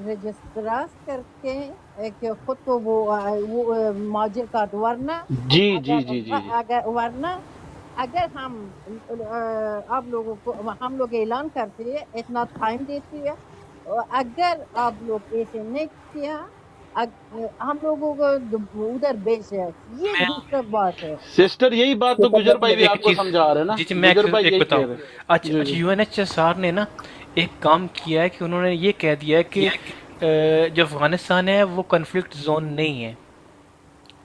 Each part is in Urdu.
رجسٹرات کرتے ہیں کہ خود تو وہ ماجر کارڈ ورنہ جی جی اگر جی جی جی ورنہ اگر ہم آپ لوگوں کو ہم لوگ اعلان کرتے ہیں اتنا ٹائم دیتی ہے اگر آپ لوگ ایسے نہیں کیا ہم لوگوں کو ادھر بیچ ہے یہ میں دوسرا بات ہے سسٹر یہی بات تو گجر بھائی بھی ایک آپ کو چیز، سمجھا رہے ہیں نا، جی میں گجر بھائی ایک یہی بتاؤں، کہہ رہے ہیں اچھا جی جی U N H S R نے نا ایک کام کیا ہے کہ انہوں نے یہ کہہ دیا ہے کہ جو افغانستان ہے وہ کنفلکٹ زون نہیں ہے،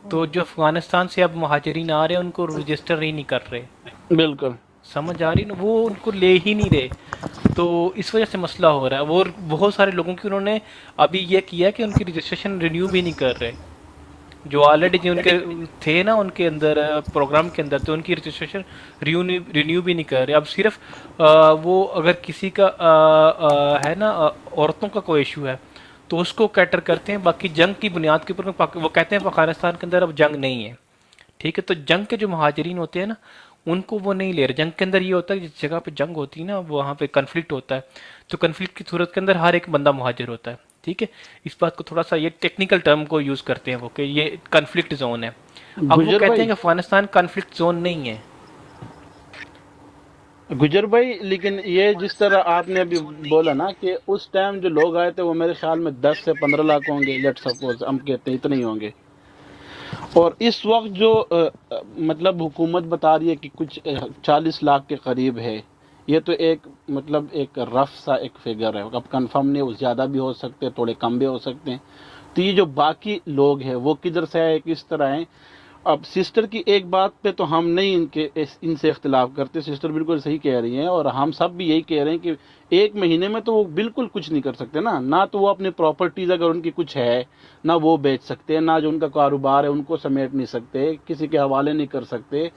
تو جو افغانستان سے اب مہاجرین آ رہے ہیں ان کو رجسٹر ہی نہیں کر رہے، بالکل سمجھ آ رہی نا، وہ ان کو لے ہی نہیں رہے، تو اس وجہ سے مسئلہ ہو رہا ہے، وہ بہت سارے لوگوں کی انہوں نے ابھی یہ کیا کہ ان کی رجسٹریشن رینیو بھی نہیں کر رہے، جو آلریڈی جو ان کے تھے نا ان کے اندر پروگرام کے اندر، تو ان کی رجسٹریشن رینیو بھی نہیں کر رہے، اب صرف وہ اگر کسی کا ہے نا عورتوں کا کوئی ایشو ہے تو اس کو کیٹر کرتے ہیں، باقی جنگ کی بنیاد کے اوپر وہ کہتے ہیں افغانستان کے اندر اب جنگ نہیں ہے، ٹھیک ہے، تو جنگ کے جو مہاجرین ہوتے ہیں نا ان کو وہ نہیں لے رہے، جنگ کے اندر یہ ہوتا ہے جس جگہ پہ جنگ ہوتی ہے نا وہاں پہ کنفلکٹ ہوتا ہے، تو کنفلکٹ کی صورت کے اندر ہر ایک بندہ مہاجر ہوتا ہے، ٹھیک ہے، اس بات کو تھوڑا سا یہ ٹیکنیکل ٹرم کو یوز کرتے ہیں وہ کہ یہ کنفلکٹ زون ہے، اب وہ گجر کہتے بھائی ہیں کہ افغانستان کنفلکٹ زون نہیں ہے۔ گجر بھائی لیکن یہ جس طرح آپ نے ابھی بولا نا کہ اس ٹائم جو لوگ آئے تھے وہ میرے خیال میں 10 سے 15 لاکھ ہوں گے، لیٹ سپوز ہم کہتے ہیں اتنے ہی ہوں گے، اور اس وقت جو مطلب حکومت بتا رہی ہے کہ کچھ 40 لاکھ کے قریب ہے، یہ تو ایک مطلب ایک رف سا ایک فگر ہے، اب کنفرم نہیں، وہ زیادہ بھی ہو سکتے ہیں، تھوڑے کم بھی ہو سکتے ہیں، تو یہ جو باقی لوگ ہیں وہ کدھر سے آئے، کس طرح ہیں۔ اب سسٹر کی ایک بات پہ تو ہم نہیں ان سے اختلاف کرتے، سسٹر بالکل صحیح کہہ رہی ہیں، اور ہم سب بھی یہی کہہ رہے ہیں کہ ایک مہینے میں تو وہ بالکل کچھ نہیں کر سکتے نا، نہ تو وہ اپنی پراپرٹیز اگر ان کی کچھ ہے نہ وہ بیچ سکتے، نہ جو ان کا کاروبار ہے ان کو سمیٹ نہیں سکتے، کسی کے حوالے نہیں کر سکتے،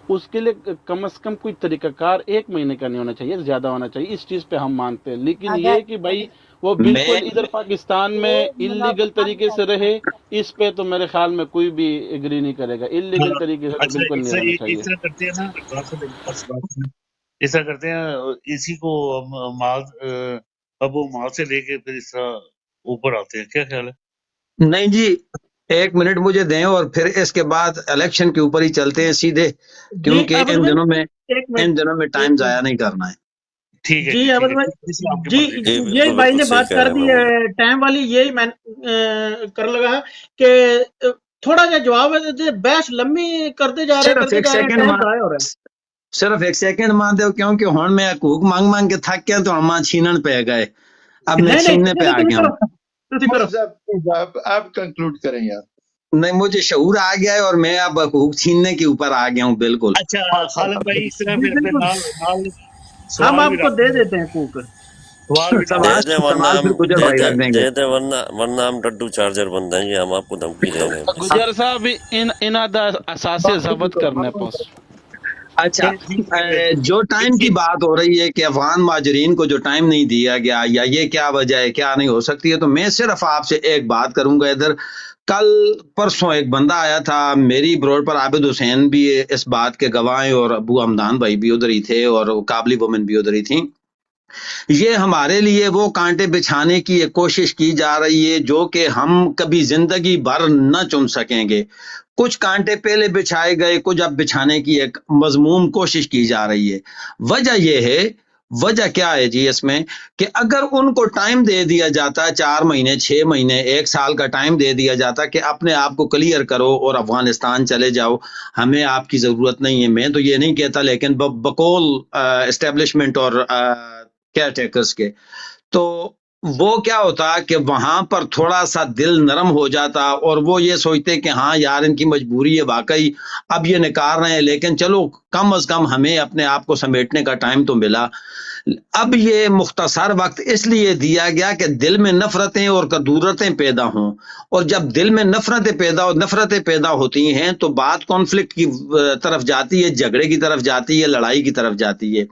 اس کے لیے کم از کم کوئی طریقہ کار ایک مہینے کا نہیں ہونا چاہیے، زیادہ ہونا چاہیے، اس چیز پہ ہم مانتے ہیں، لیکن اگر یہ کہ بھائی وہ میں بالکل ادھر پاکستان میں یہ انلیگل منافقت طریقے سے رہے، اس پہ تو میرے خیال میں کوئی بھی ایگری نہیں کرے گا، انلیگل ہاں، طریقے سے تو اچھا بالکل نہیں ہونا اس چاہیے۔ طرح کرتے ہیں نا، اس طرح کرتے ہیں، اسی کو ہم مال اب وہ مال سے لے کے پھر اس طرح اوپر آتے ہیں، کیا خیال ہے؟ نہیں جی، ایک منٹ مجھے دیں اور پھر اس کے بعد الیکشن کے اوپر ہی چلتے ہیں سیدھے، جی کیونکہ ابد بھائی ایک منٹ، ان دنوں میں ٹائم ایک منٹ، ضائع نہیں کرنا ہے۔ ٹھیک ہے جی جی، ٹھیک ابد ہے، بھائی، اس میں آپ کی جی مرضی۔ جی یہی بالکل بھائی بالکل نے صحیح بات کہہ کر رہے ہیں دی محمود۔ ہے ٹائم والی، یہی میں کر لگا کہ تھوڑا جا جواب ہے، بحث لمبی کرتے جا رہے صرف ایک سیکنڈ ٹائم ضائع ہو رہا ہے۔ صرف ایک سیکنڈ مان دو، کیونکہ ہن میں حقوق مانگ مانگ کے تھک گیا تو ہم چھینن پہ گئے، اب میں نہیں چھیننے پہ چلو آ تم گیا ہوں۔ کرو، تم کرو۔ آپ کنکلوڈ کریں یار۔ نہیں، مجھے شعور آ گیا ہے اور میں اب حقوق چھیننے کے اوپر آ گیا ہوں، بالکل۔ اچھا خالد بھائی، اس طرح جی پھر بالکل، نال ہم سوال آپ بھی کو دے ڈالتے ہیں، دیتے ہیں کوک۔ سوال بھی دے ڈالتے سوال دیں ہیں۔ ورنہ سوال ہم پھر گجر بھائی رکھ دیں گے۔ دے دیں ورنہ ہم ڈڈو چارجر بن جائیں گے، ہم آپ کو دھمکی دے رہے ہیں بس۔ گجر صاحب انہاں دا اساسے ضبط کرنے پوس۔ اچھا، چلو ٹھیک ہے، جو ٹائم کی دیکھیے بات ہو رہی ہے کہ افغان مہاجرین کو جو ٹائم نہیں دیا گیا یا یہ کیا وجہ ہے، کیا نہیں ہو سکتی ہے، تو میں صرف آپ سے ایک بات کروں گا ادھر۔ کل پرسوں ایک بندہ آیا تھا میری بروڈ پر، عابد حسین بھی اس بات کے گواہ ہیں اور ابو حمدان بھائی بھی ادھر ہی تھے اور قابلی وومن بھی ادھر ہی تھیں۔ یہ ہمارے لیے وہ کانٹے بچھانے کی ایک کوشش کی جا رہی ہے جو کہ ہم کبھی زندگی بھر نہ چن سکیں گے۔ کچھ کانٹے پہلے بچھائے گئے، کچھ اب بچھانے کی ایک مذموم کوشش کی جا رہی ہے۔ وجہ یہ ہے، وجہ کیا ہے جی اس میں، کہ اگر ان کو ٹائم دے دیا جاتا، 4 مہینے 6 مہینے 1 سال کا ٹائم دے دیا جاتا کہ اپنے آپ کو کلیئر کرو اور افغانستان چلے جاؤ، ہمیں آپ کی ضرورت نہیں ہے، میں تو یہ نہیں کہتا، لیکن بقول اسٹیبلشمنٹ اور کیئر ٹیکرز کے، تو وہ کیا ہوتا کہ وہاں پر تھوڑا سا دل نرم ہو جاتا اور وہ یہ سوچتے کہ ہاں یار ان کی مجبوری ہے واقعی، اب یہ نکار رہے ہیں لیکن چلو کم از کم ہمیں اپنے آپ کو سمیٹنے کا ٹائم تو ملا۔ اب یہ مختصر وقت اس لیے دیا گیا کہ دل میں نفرتیں اور کدورتیں پیدا ہوں، اور جب دل میں نفرتیں پیدا ہوتی ہیں تو بات کانفلکٹ کی طرف جاتی ہے، جھگڑے کی طرف جاتی ہے، لڑائی کی طرف جاتی ہے۔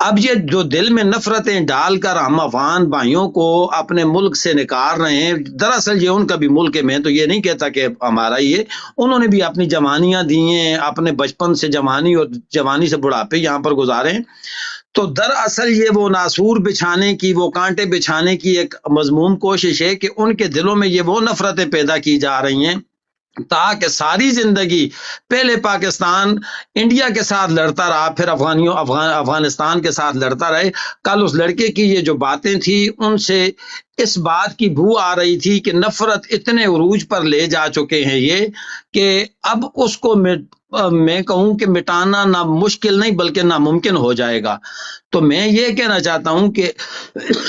اب یہ جو دل میں نفرتیں ڈال کر ہم افغان بھائیوں کو اپنے ملک سے نکال رہے ہیں، دراصل یہ ان کا بھی ملک ہے، میں تو یہ نہیں کہتا کہ ہمارا ہی ہے، انہوں نے بھی اپنی جوانیاں دی ہیں، اپنے بچپن سے جوانی اور جوانی سے بڑھاپے یہاں پر گزارے ہیں، تو دراصل یہ وہ ناسور بچھانے کی، وہ کانٹے بچھانے کی ایک مذموم کوشش ہے کہ ان کے دلوں میں یہ وہ نفرتیں پیدا کی جا رہی ہیں تاکہ ساری زندگی پہلے پاکستان انڈیا کے ساتھ لڑتا رہا، پھر افغانستان کے ساتھ لڑتا رہے. کل اس لڑکے کی یہ جو باتیں تھی ان سے اس بات کی بو آ رہی تھی کہ نفرت اتنے عروج پر لے جا چکے ہیں یہ کہ اب اس کو میں کہوں کہ مٹانا نہ مشکل نہیں بلکہ ناممکن ہو جائے گا. تو میں یہ کہنا چاہتا ہوں کہ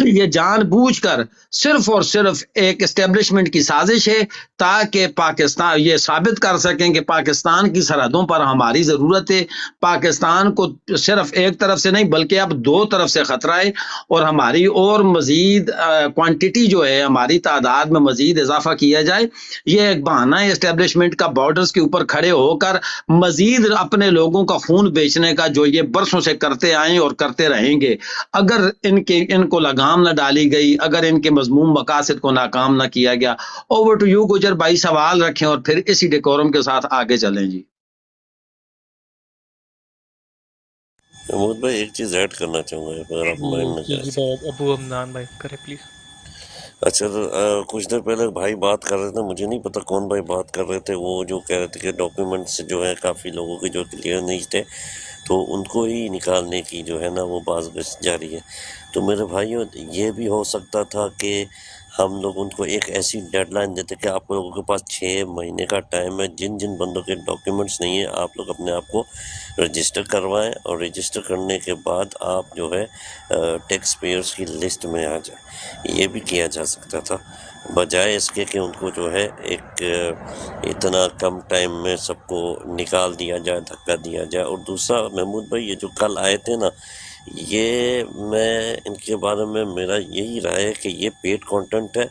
یہ جان بوجھ کر صرف اور صرف ایک اسٹیبلشمنٹ کی سازش ہے تاکہ پاکستان یہ ثابت کر سکیں کہ پاکستان کی سرحدوں پر ہماری ضرورت ہے. پاکستان کو صرف ایک طرف سے نہیں بلکہ اب دو طرف سے خطرہ ہے، اور ہماری اور مزید کوانٹٹی جو ہے، ہماری تعداد میں مزید اضافہ کیا جائے. یہ ایک بہانہ ہے اسٹیبلشمنٹ کا بارڈرز کے اوپر کھڑے ہو کر مزید اپنے لوگوں کا خون بیچنے کا، جو یہ برسوں سے کرتے آئیں اور کرتے رہیں گے. اگر ان کو لگام نہ ڈالی گئی، اگر ان کے مضمون مقاصد کو ناکام نہ کیا گیا. اوور ٹو یو گجر بھائی، سوال رکھیں اور پھر اسی ڈیکورم کے ساتھ آگے چلیں. جی محمود بھائی ایک چیز ایڈ کرنا چاہوں گا اگر آپ مائنڈ نہ کریں. ابو عمران بھائی کرے پلیز. اچھا کچھ دیر پہلے بھائی بات کر رہے تھے، مجھے نہیں پتا کون بھائی بات کر رہے تھے، وہ جو کہہ رہے تھے کہ ڈاکیومنٹس جو ہے کافی لوگوں کے جو کلیئر نہیں تھے تو ان کو ہی نکالنے کی جو ہے نا وہ باز گشت جاری ہے. تو میرے بھائیوں یہ بھی ہو سکتا تھا کہ ہم لوگ ان کو ایک ایسی ڈیڈ لائن دیتے کہ آپ لوگوں کے پاس 6 مہینے کا ٹائم ہے، جن جن بندوں کے ڈاکیومنٹس نہیں ہیں آپ لوگ اپنے آپ کو رجسٹر کروائیں، اور رجسٹر کرنے کے بعد آپ جو ہے ٹیکس پیئرس کی لسٹ میں آ جائیں. یہ بھی کیا جا سکتا تھا بجائے اس کے کہ ان کو جو ہے ایک اتنا کم ٹائم میں سب کو نکال دیا جائے، دھکا دیا جائے. اور دوسرا محمود بھائی یہ جو کل آئے تھے نا، یہ میں ان کے بارے میں میرا یہی رائے ہے کہ یہ پیڈ کانٹینٹ ہے،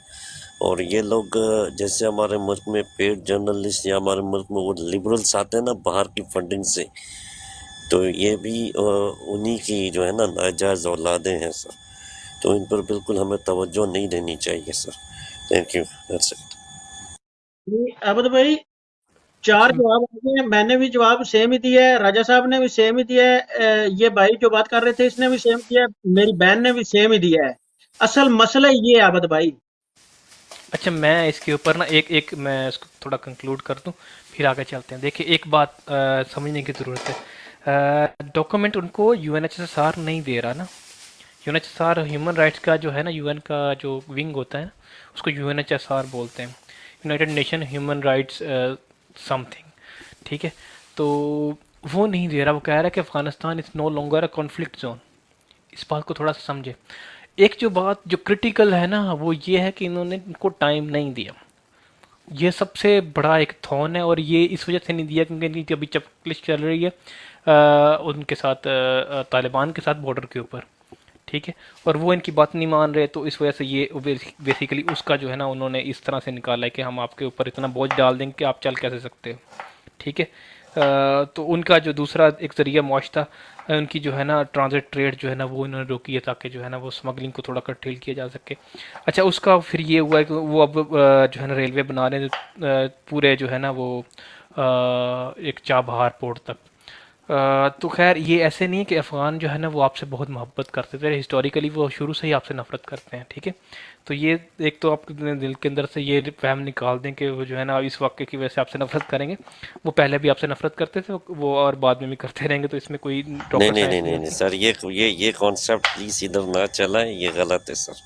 اور یہ لوگ جیسے ہمارے ملک میں پیڈ جرنلسٹ یا ہمارے ملک میں وہ لبرلس آتے ہیں نا باہر کی فنڈنگ سے، تو یہ بھی انہی کی جو ہے نا ناجائز اولادیں ہیں سر. تو ان پر بالکل ہمیں توجہ نہیں دینی چاہیے sir. Thank you. That's it. Abid بھائی 4 جواب آ گئے ہیں، میں نے بھی جواب سیم ہی دیا ہے، راجہ صاحب نے بھی سیم ہی دیا ہے، یہ بھائی جو بات کر رہے تھے اس نے بھی سیم کیا ہے، میری بہن نے بھی سیم ہی دیا ہے. اصل مسئلہ یہ ہے عابد بھائی. اچھا میں اس کے اوپر نا ایک میں اس کو تھوڑا کنکلوڈ کر دوں پھر آگے چلتے ہیں. دیکھیں ایک بات سمجھنے کی ضرورت ہے، ڈاکومنٹ ان کو U N H S R نہیں دے رہا نا. U N H S R human rights کا جو ہے نا، یو این کا جو ونگ ہوتا ہے اس کو U N H S R بولتے ہیں، united nation human rights something, ٹھیک ہے. تو وہ نہیں دے رہا، وہ کہہ رہا ہے کہ Afghanistan is no longer a conflict zone. اس بات کو تھوڑا سا سمجھے. ایک جو بات جو کرٹیکل ہے نا وہ یہ ہے کہ انہوں نے ان کو ٹائم نہیں دیا. یہ سب سے بڑا ایک تھون ہے، اور یہ اس وجہ سے نہیں دیا کیونکہ ان کی ابھی چپکلش چل رہی ہے ان کے ساتھ، طالبان کے ساتھ بارڈر کے اوپر، ٹھیک ہے. اور وہ ان کی بات نہیں مان رہے، تو اس وجہ سے یہ بیسیکلی اس کا جو ہے نا انہوں نے اس طرح سے نکالا ہے کہ ہم آپ کے اوپر اتنا بوجھ ڈال دیں کہ آپ چل کیسے سکتے ہو، ٹھیک ہے. تو ان کا جو دوسرا ایک ذریعہ معاش تھا، ان کی جو ہے نا ٹرانزٹ ٹریڈ جو ہے نا وہ انہوں نے روکی ہے تاکہ جو ہے نا وہ اسمگلنگ کو تھوڑا کرٹیل کیا جا سکے. اچھا اس کا پھر یہ ہوا ہے کہ وہ اب جو ہے نا ریلوے بنا رہے ہیں پورے جو ہے نا وہ ایک چابہار پورٹ تک. تو خیر یہ ایسے نہیں کہ افغان جو ہے نا وہ آپ سے بہت محبت کرتے تھے، ہسٹوریکلی وہ شروع سے ہی آپ سے نفرت کرتے ہیں، ٹھیک ہے. تو یہ ایک تو آپ دل کے اندر سے یہ فہم نکال دیں کہ وہ جو ہے نا اس واقعے کی وجہ سے آپ سے نفرت کریں گے. وہ پہلے بھی آپ سے نفرت کرتے تھے وہ، اور بعد میں بھی کرتے رہیں گے، تو اس میں کوئی نہیں سر، یہ کانسیپٹ پلیز ادھر نہ چلائیں، یہ غلط ہے سر.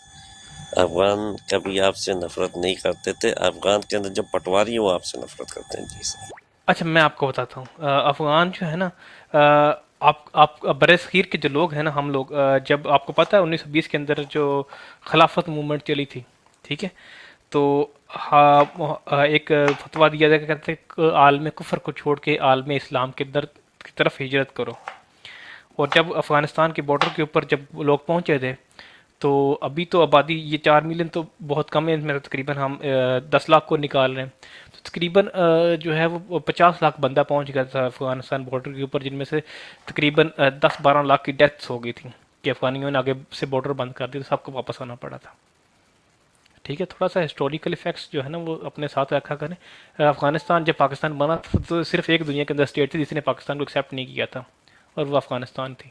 افغان کبھی آپ سے نفرت نہیں کرتے تھے، افغان کے اندر جب پٹواری ہیں وہ آپ سے نفرت کرتے ہیں. جی سر. اچھا میں آپ کو بتاتا ہوں، افغان جو ہے نا آپ برِ صغیر کے جو لوگ ہیں نا، ہم لوگ جب آپ کو پتہ ہے 1920 کے اندر جو خلافت موومنٹ چلی تھی، ٹھیک ہے، تو ایک فتویٰ دیا جائے کہ کہتے ہیں کہ عالم کفر کو چھوڑ کے عالم اسلام کے کی طرف ہجرت کرو. اور جب افغانستان کے بارڈر کے اوپر جب لوگ پہنچے تھے تو ابھی تو آبادی یہ 4 ملین تو بہت کم ہے، اس میں تقریباً ہم 10 لاکھ کو نکال رہے ہیں، تو تقریباً جو ہے وہ 50 لاکھ بندہ پہنچ گیا تھا افغانستان بارڈر کے اوپر، جن میں سے تقریباً 10-12 لاکھ کی ڈیتھس ہو گئی تھیں کہ افغانیوں نے آگے سے بارڈر بند کر دی، تو سب کو واپس آنا پڑا تھا. ٹھیک ہے، تھوڑا سا ہسٹوریکل ایفیکٹس جو ہے نا وہ اپنے ساتھ رکھا کریں. افغانستان جب پاکستان بنا تھا تو صرف ایک دنیا کے اندر اسٹیٹ تھی جس نے پاکستان کو ایکسیپٹ نہیں کیا تھا، اور وہ افغانستان تھی.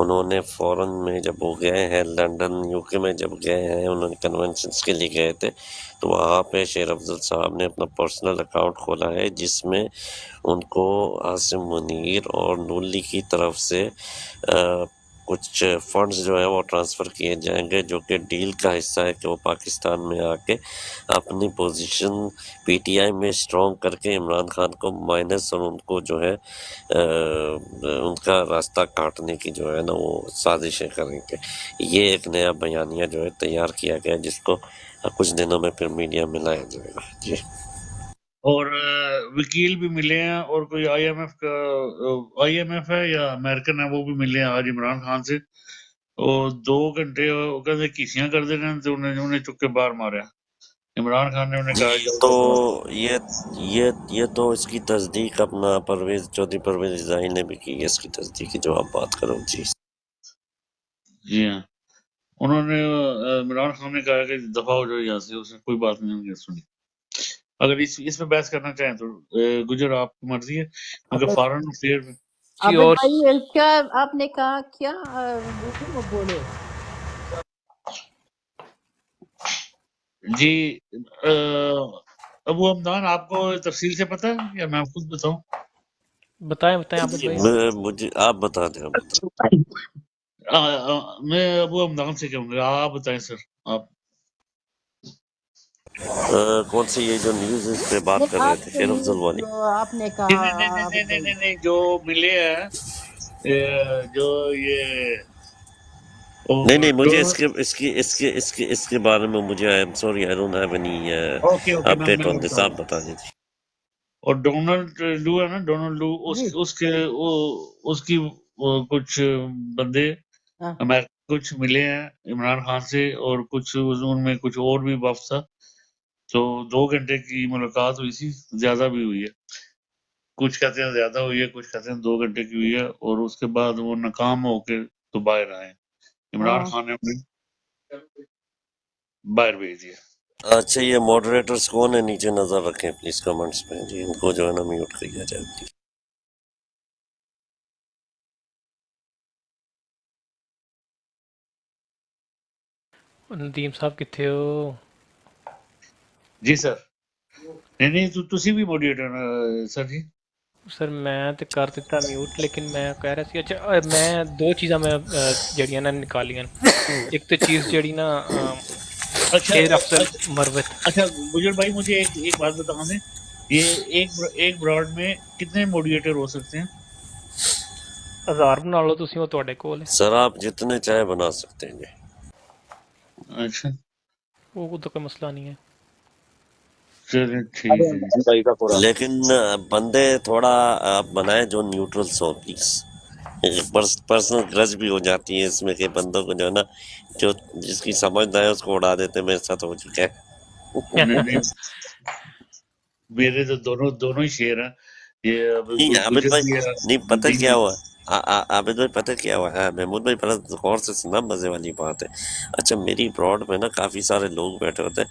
انہوں نے فورن میں جب وہ گئے ہیں لنڈن UK میں جب گئے ہیں انہوں نے کنونشنس کے لیے گئے تھے تو وہاں پہ شیر افضل صاحب نے اپنا پرسنل اکاؤنٹ کھولا ہے جس میں ان کو عاصم منیر اور نون لیگ کی طرف سے کچھ فنڈز جو ہیں وہ ٹرانسفر کیے جائیں گے جو کہ ڈیل کا حصہ ہے کہ وہ پاکستان میں آ کے اپنی پوزیشن PTI میں اسٹرانگ کر کے عمران خان کو مائنس اور ان کو جو ہے ان کا راستہ کاٹنے کی جو ہے نا وہ سازشیں کریں گے. یہ ایک نیا بیانیہ جو ہے تیار کیا گیا جس کو کچھ دنوں میں پھر میڈیا میں لایا جائے گا. جی اور وکیل بھی ملے ہیں اور کوئی IMF کا IMF ہے یا امریکن ہے وہ بھی ملے ہیں آج عمران خان سے. اور 2 گھنٹے وہ کہتے کیسیاں کر دینا تو انہیں چک کے باہر مارا. عمران خان نے انہیں کہا تو یہ تو اس کی تصدیق اپنا چودھری پرویز رضائی نے بھی کی ہے اس کی تصدیق کی جو آپ بات کرو. جی جی ہاں انہوں نے عمران خان نے کہا کہ دفاع ہو جائے یہاں سے. اس نے کوئی بات نہیں سنی. اگر اس پہ بحث کرنا چاہیں تو گجر آپ کی مرضی ہے مگر فارن افیئر میں عابد بھائی کیا آپ نے کہا کیا اردو میں بولے. جی ابو حمدان آپ کو تفصیل سے پتہ ہے یا میں خود بتاؤں؟ بتائیں عابد بھائی. مجھے آپ بتا دیں. میں ابو حمدان سے کہوں گا آپ بتائیں سر. آپ کون سی یہ جو نیوز اس پہ بات کر رہے تھے شیر افضل والی؟ جو آپ نے کہا نہیں جو ملے ہیں جو یہ نہیں مجھے اس کے بارے میں مجھے I am sorry I don't have any update on this. آپ بتا دیجیے. اور ڈونلڈ لو ہے نا ڈونلڈ لو اس کی کچھ بندے امریکہ کچھ ملے ہیں عمران خان سے اور کچھ ان میں کچھ اور بھی وفد تھا. تو 2 گھنٹے کی ملاقات ہوئی تھی. زیادہ بھی ہوئی ہے. کچھ کہتے ہیں زیادہ ہوئی ہے کچھ کہتے ہیں 2 گھنٹے کی ہوئی ہے. اور اس کے بعد وہ ناکام ہو کے تو باہر آئے. عمران خان نے باہر بھیج دیا. اچھا یہ ماڈریٹرز کون ہے نیچے نظر رکھیں پلیز کمنٹس میں. جی ان کو جو ہے نا میوٹ کیا جائے پلیز. ندیم صاحب کتنے ہو؟ جی سر. نہیں تسی بھی موڈیٹر سر. جی سر میں تو کر دیتا میوٹ لیکن میں کہہ رہا سی اچھا میں 2 چیزاں میں جڑیاں نا نکالیاں. ایک تو چیز جڑی نا شیر افضل مروت. اچھا گجر بھائی مجھے ایک بات بتا دیں یہ ایک براڈ میں کتنے موڈیٹر ہو سکتے ہیں؟ 1000 بنا لو تسی وہ تواڈے کول ہے. سر آپ جتنے چاہے بنا سکتے ہیں. اچھا وہ تو کوئی مسئلہ نہیں ہے. چلیں ٹھیک ہے. لیکن بندے تھوڑا آپ بنائیں جو نیوٹرلس ہو پلیز. پرسنل گرج بھی ہو جاتی ہے اس میں کہ بندوں کو جو ہے نا جو جس کی سمجھ نہ ہے اس کو اڑا دیتے. میرے ساتھ ہو چکا ہے. میرے تو دونوں ہی شیر ہیں. یہ عابد بھائی نہیں پتہ کیا ہوا عابد بھائی پتہ کیا ہوا محمود بھائی پہلے غور سے سنا مزے والی بات ہے. اچھا میری براڈ میں نا کافی سارے لوگ بیٹھے ہوتے ہیں.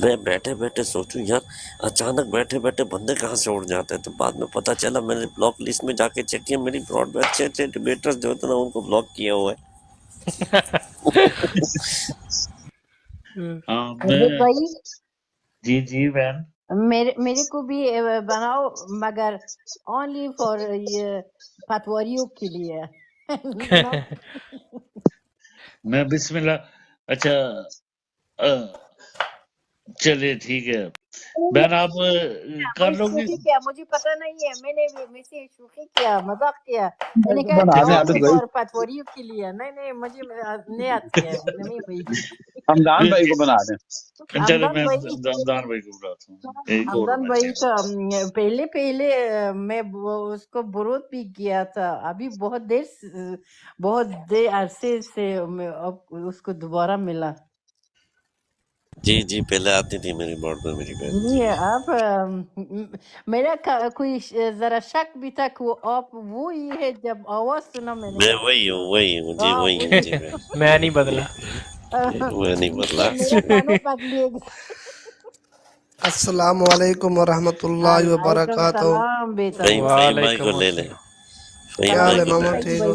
میں بیٹھے بیٹھے سوچوں یار اچانک بیٹھے بیٹھے بندے کہاں سے اڑ جاتے ہیں. تو بعد میں پتہ چلا میں نے بلاک لسٹ میں جا کے چیک کیا میری براڈ میں اچھے اچھے ڈبیٹرز جو ہوتے ہیں نا ان کو بلاک کیا ہوا ہے. جی بہن میرے کو بھی بناؤ مگر اونلی فار یہ پتواریوں کے لیے. میں بسم اللہ. اچھا چلے ٹھیک ہے بہن آپ کر لو گی. مجھے پتہ نہیں ہے میں سے شوخی کیا مذاق کیا. میں نے کہا پتواریوں کے لیے نہیں مجھے نہیں آتی ہے. حمدان بھائی کو بنا دیں. چلے میں حمدان بھائی کو بلاتا ہوں. حمدان بھائی تو پہلے میں اس کو برود بھی کیا تھا. ابھی بہت دیر عرصے سے اس کو دوبارہ ملا. جی پہلے آتی تھی میری براڈ میں میری بہن. جی آپ میرا کوئی ذرا شک بھی تھا کہ آپ وہی ہے. جب آواز سنا میں وہی ہوں جی وہی ہوں جی. میں نہیں بدلا. میں نہیں بدلا. السلام علیکم ورحمۃ اللہ وبرکاتہ. فہیم بھائی کو لے لیں. کیا حال ہے ماما ٹھیک ہو؟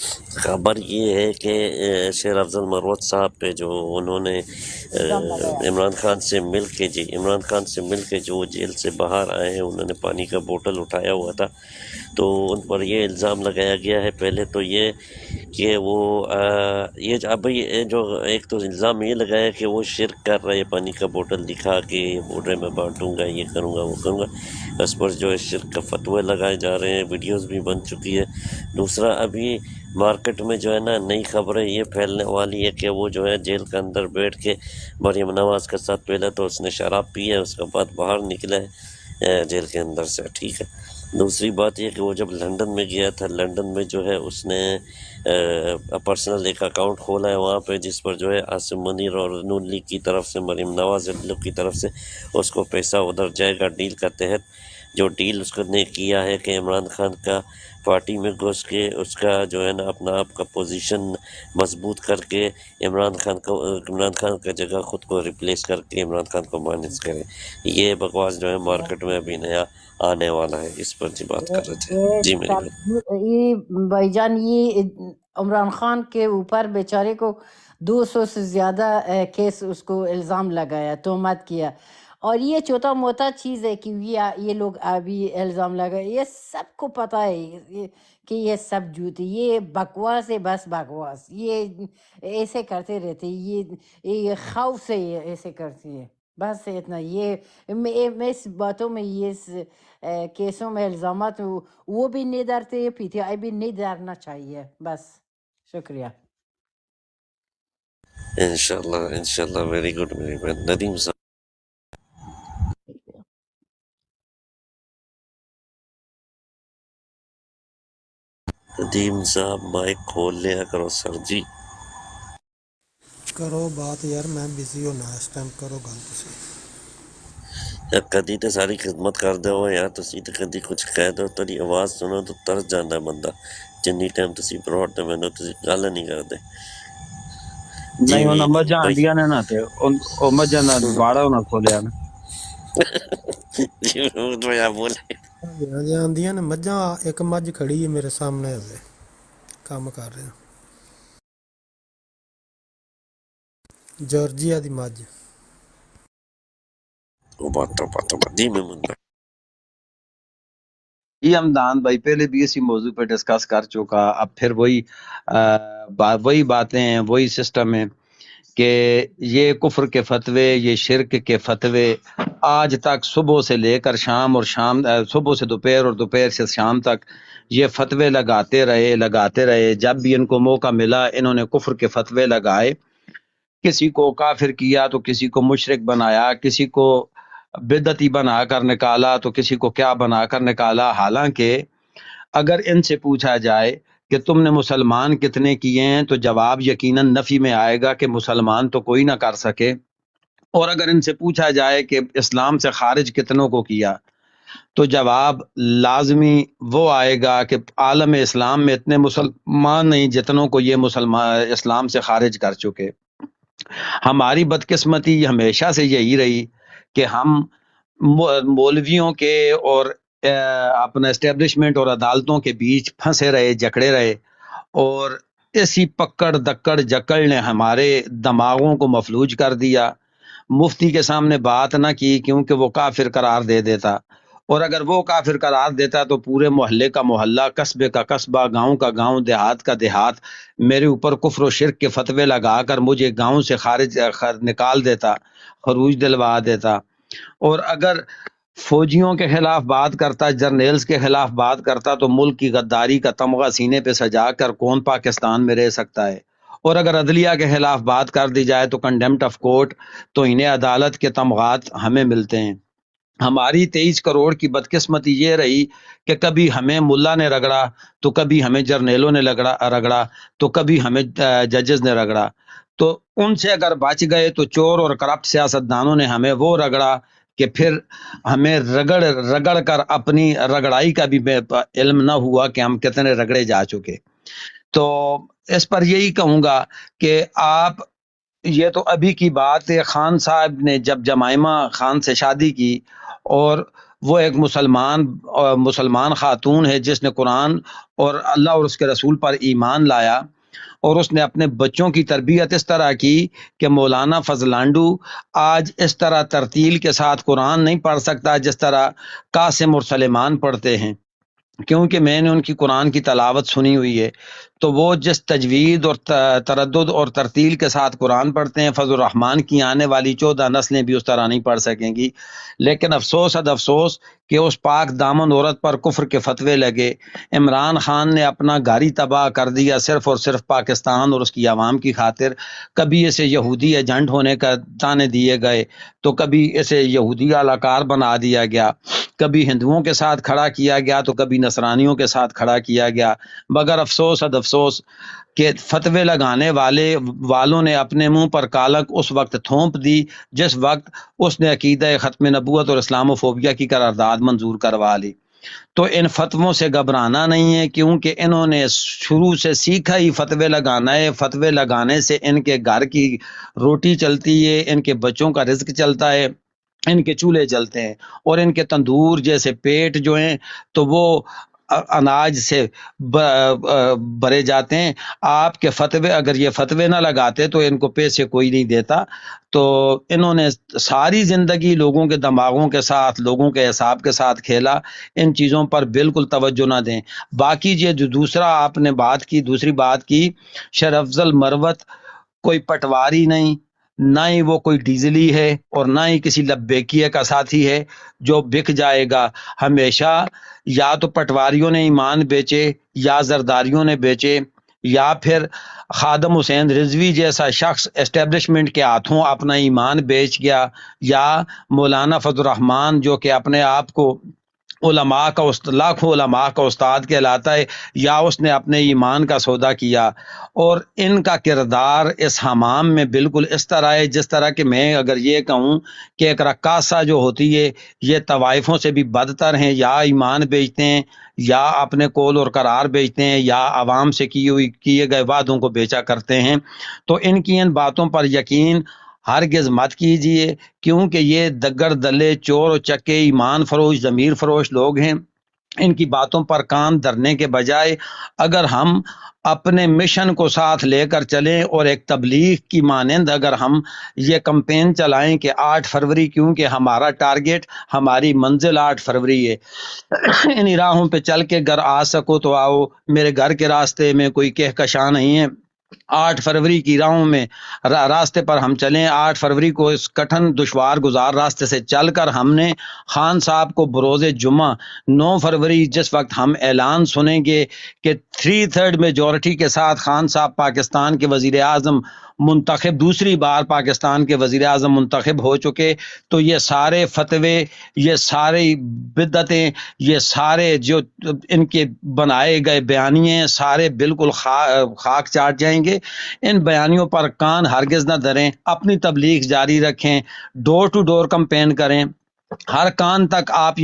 خبر یہ ہے کہ شیر افضل مروت صاحب پہ جو انہوں نے الزام لگایا عمران خان سے مل کے عمران خان سے مل کے جو جیل سے باہر آئے ہیں، انہوں نے پانی کا بوتل اٹھایا ہوا تھا، تو ان پر یہ الزام لگایا گیا ہے پہلے تو یہ کہ وہ یہ اب یہ جو ایک تو الزام یہ لگایا کہ وہ شرک کر رہے، پانی کا بوتل دکھا کے بول رہے میں بانٹوں گا، یہ کروں گا، وہ کروں گا، اس پر جو ہے شرک کا فتوے لگائے جا رہے ہیں، ویڈیوز بھی بن چکی ہے۔ دوسرا ابھی مارکیٹ میں جو ہے نا نئی خبریں یہ پھیلنے والی ہے کہ وہ جو ہے جیل کے اندر بیٹھ کے مریم نواز کے ساتھ پہلے تو اس نے شراب پی ہے، اس کے بعد باہر نکلا ہے جیل کے اندر سے، ٹھیک ہے۔ دوسری بات یہ کہ وہ جب لنڈن میں گیا تھا، لنڈن میں جو ہے اس نے پرسنل ایک اکاؤنٹ کھولا ہے وہاں پہ، جس پر جو ہے عاصم منیر اور نون لیگ کی طرف سے، مریم نواز لوگ کی طرف سے اس کو پیسہ ادھر جائے گا ڈیل کا تحت۔ جو ڈیل اس نے کیا ہے کہ عمران خان کا پارٹی میں گھس کے اس کا جو ہے نا اپنا آپ کا پوزیشن مضبوط کر کے عمران خان کا جگہ خود کو ریپلیس کر کے عمران خان کو مانیج کرے، یہ بکواس جو ہے مارکیٹ میں ابھی نیا آنے والا ہے، اس پر جی بات کر رہے تھے۔ جی میری بات یہ بھائی جان، یہ عمران خان کے اوپر بیچارے کو 200 سے زیادہ کیس اس کو الزام لگایا، تہمت کیا، اور یہ چھوٹا موٹا چیز ہے کہ یہ لوگ ابھی الزام لگائے، یہ سب کو پتہ ہے کہ یہ سب جھوٹ ہے، یہ بکواس ہے، بس بکواس، یہ ایسے کرتے رہتے، یہ خوف سے یہ ایسے کرتی ہے، بس اتنا۔ یہ میں اس باتوں میں، یہ کیسوں میں الزامات، وہ بھی نہیں ڈرتے، پی ٹی آئی بھی نہیں ڈرنا چاہیے، بس شکریہ۔ انشاءاللہ ویری گڈ میری بہن ندیم صاحب۔ ندیم صاحب مائک کھول لیا کرو سر جی۔ کرو بات یار، میں بزی ہونا اس ٹائم، کرو گل تسی۔ کدی تے ساری خدمت کر دو یار، تسی تے کدی کچھ کہہ دو، تیری آواز سنو تو ترس جاندا ہے بندہ، جنی ٹائم تسی براڈ تے مینوں تسی گل نہیں کردے۔ جی نہیں انہاں مجھاں بھائی آندیاں نے نا تے او مجھاں دا باڑا انہاں کھولیا نا۔ جی محمود بھائی آپ بولے۔ آندیاں نے مجھاں، ایک مجھ کھڑی ہے میرے سامنے، ہے کام کر رہے ہیں، جارجیا دی مجھ۔ جی محمود بھائی۔ یہ ہمدان بھائی پہلے بھی اسی موضوع پہ ڈسکس کر چکا، اب پھر وہی باتیں ہیں، وہی سسٹم ہے کہ یہ کفر کے فتوے، یہ شرک کے فتوے آج تک صبح سے لے کر شام، اور صبح سے دوپہر اور دوپہر سے شام تک یہ فتوے لگاتے رہے۔ جب بھی ان کو موقع ملا انہوں نے کفر کے فتوے لگائے، کسی کو کافر کیا تو کسی کو مشرک بنایا، کسی کو بدعتی بنا کر نکالا تو کسی کو کیا بنا کر نکالا۔ حالانکہ اگر ان سے پوچھا جائے کہ تم نے مسلمان کتنے کیے ہیں تو جواب یقیناً نفی میں آئے گا کہ مسلمان تو کوئی نہ کر سکے، اور اگر ان سے پوچھا جائے کہ اسلام سے خارج کتنوں کو کیا تو جواب لازمی وہ آئے گا کہ عالم اسلام میں اتنے مسلمان نہیں جتنوں کو یہ مسلمان اسلام سے خارج کر چکے۔ ہماری بدقسمتی ہمیشہ سے یہی رہی کہ ہم مولویوں کے اور اپنا اسٹیبلشمنٹ اور عدالتوں کے بیچ پھنسے رہے، جکڑے رہے، اور ایسی پکڑ دکڑ جکڑ نے ہمارے دماغوں کو مفلوج کر دیا۔ مفتی کے سامنے بات نہ کی کیونکہ وہ کافر قرار دے دیتا، اور اگر وہ کافر قرار دیتا تو پورے محلے کا محلہ، قصبے کا قصبہ، گاؤں کا گاؤں، دیہات کا دیہات میرے اوپر کفر و شرک کے فتوے لگا کر مجھے گاؤں سے خارج نکال دیتا، خروج دلوا دیتا۔ اور اگر فوجیوں کے خلاف بات کرتا، جرنیلز کے خلاف بات کرتا تو ملک کی غداری کا تمغہ سینے پہ سجا کر کون پاکستان میں رہ سکتا ہے؟ اور اگر عدلیہ کے خلاف بات کر دی جائے تو کنڈیمٹ آف کورٹ، تو انہیں عدالت کے تمغات ہمیں ملتے ہیں۔ ہماری 23 کروڑ کی بدقسمتی یہ رہی کہ کبھی ہمیں ملا نے رگڑا تو کبھی ہمیں جرنیلوں نے رگڑا تو کبھی ہمیں ججز نے رگڑا، تو ان سے اگر بچ گئے تو چور اور کرپٹ سیاستدانوں نے ہمیں وہ رگڑا کہ پھر ہمیں رگڑ کر اپنی رگڑائی کا بھی علم نہ ہوا کہ ہم کتنے رگڑے جا چکے۔ تو اس پر یہی کہوں گا کہ آپ، یہ تو ابھی کی بات ہے، خان صاحب نے جب جمائمہ خان سے شادی کی اور وہ ایک مسلمان خاتون ہے جس نے قرآن اور اللہ اور اس کے رسول پر ایمان لایا، اور اس نے اپنے بچوں کی تربیت اس طرح کی کہ مولانا فضل لانڈو آج اس طرح ترتیل کے ساتھ قرآن نہیں پڑھ سکتا جس طرح قاسم اور سلیمان پڑھتے ہیں، کیونکہ میں نے ان کی قرآن کی تلاوت سنی ہوئی ہے۔ تو وہ جس تجوید اور تردد اور ترتیل کے ساتھ قرآن پڑھتے ہیں، فضل الرحمان کی آنے والی 14 نسلیں بھی اس طرح نہیں پڑھ سکیں گی۔ لیکن افسوس افسوس کہ اس پاک دامن عورت پر کفر کے فتوے لگے۔ عمران خان نے اپنا گھر ہی تباہ کر دیا صرف اور صرف پاکستان اور اس کی عوام کی خاطر۔ کبھی اسے یہودی ایجنٹ ہونے کا تانے دیے گئے، تو کبھی اسے یہودی اعلی بنا دیا گیا، کبھی ہندوؤں کے ساتھ کھڑا کیا گیا تو کبھی نصرانیوں کے ساتھ کھڑا کیا گیا۔ مگر افسوس کہ فتوے لگانے والوں نے اپنے منہ پر کالک اس وقت تھوپ دی جس وقت اس نے عقیدہ ختم نبوت اور اسلام و فوبیا کی قرارداد منظور کروا لی۔ تو ان فتووں سے گھبرانا نہیں ہے، کیونکہ انہوں نے شروع سے سیکھا ہی فتوے لگانا ہے۔ فتوے لگانے سے ان کے گھر کی روٹی چلتی ہے، ان کے بچوں کا رزق چلتا ہے، ان کے چولہے جلتے ہیں، اور ان کے تندور جیسے پیٹ جو ہیں تو وہ اناج سے بھرے جاتے ہیں۔ آپ کے فتوے، اگر یہ فتوے نہ لگاتے تو ان کو پیسے کوئی نہیں دیتا۔ تو انہوں نے ساری زندگی لوگوں کے دماغوں کے ساتھ، لوگوں کے حساب کے ساتھ کھیلا۔ ان چیزوں پر بالکل توجہ نہ دیں۔ باقی یہ جو دوسری بات کی شیر افضل مروت کوئی پٹواری نہیں، نہ ہی وہ کوئی ڈیزلی ہے، اور نہ ہی کسی لبیکیے کا ساتھی ہے جو بک جائے گا۔ ہمیشہ یا تو پٹواریوں نے ایمان بیچے، یا زرداریوں نے بیچے، یا پھر خادم حسین رضوی جیسا شخص اسٹیبلشمنٹ کے ہاتھوں اپنا ایمان بیچ گیا، یا مولانا فضل الرحمان جو کہ اپنے آپ کو لاکھوں علماء کا استاد کہلاتا ہے، یا اس نے اپنے ایمان کا سودا کیا۔ اور ان کا کردار اس حمام میں بالکل اس طرح ہے جس طرح کہ میں اگر یہ کہوں کہ ایک رقاصہ جو ہوتی ہے، یہ طوائفوں سے بھی بدتر ہیں، یا ایمان بیچتے ہیں، یا اپنے قول اور قرار بیچتے ہیں، یا عوام سے کیے گئے وعدوں کو بیچا کرتے ہیں۔ تو ان کی ان باتوں پر یقین ہرگز مت کیجیے، کیونکہ یہ دگر دلے، چور و چکے، ایمان فروش، ضمیر فروش لوگ ہیں۔ ان کی باتوں پر کان دھرنے کے بجائے اگر ہم اپنے مشن کو ساتھ لے کر چلیں، اور ایک تبلیغ کی مانند اگر ہم یہ کمپین چلائیں کہ 8 فروری، کیونکہ ہمارا ٹارگٹ، ہماری منزل 8 فروری ہے، ان راہوں پہ چل کے گھر آ سکو تو آؤ۔ میرے گھر کے راستے میں کوئی کہکشاں نہیں ہے، 8 فروری کی راہوں میں راستے پر ہم چلیں۔ 8 فروری کو اس کٹھن دشوار گزار راستے سے چل کر ہم نے خان صاحب کو بروز جمعہ 9 فروری جس وقت ہم اعلان سنیں گے کہ 3/3 میجورٹی کے ساتھ خان صاحب پاکستان کے وزیر اعظم منتخب، دوسری بار پاکستان کے وزیر اعظم منتخب ہو چکے، تو یہ سارے فتوے، یہ ساری بدعتیں، یہ سارے جو ان کے بنائے گئے بیانیے ہیں، سارے بالکل خاک چاٹ جائیں گے۔ ان بیانیوں پر کان ہرگز نہ دھریں، اپنی تبلیغ جاری رکھیں، ڈور ٹو ڈور کمپین کریں، ہر کان تک آپ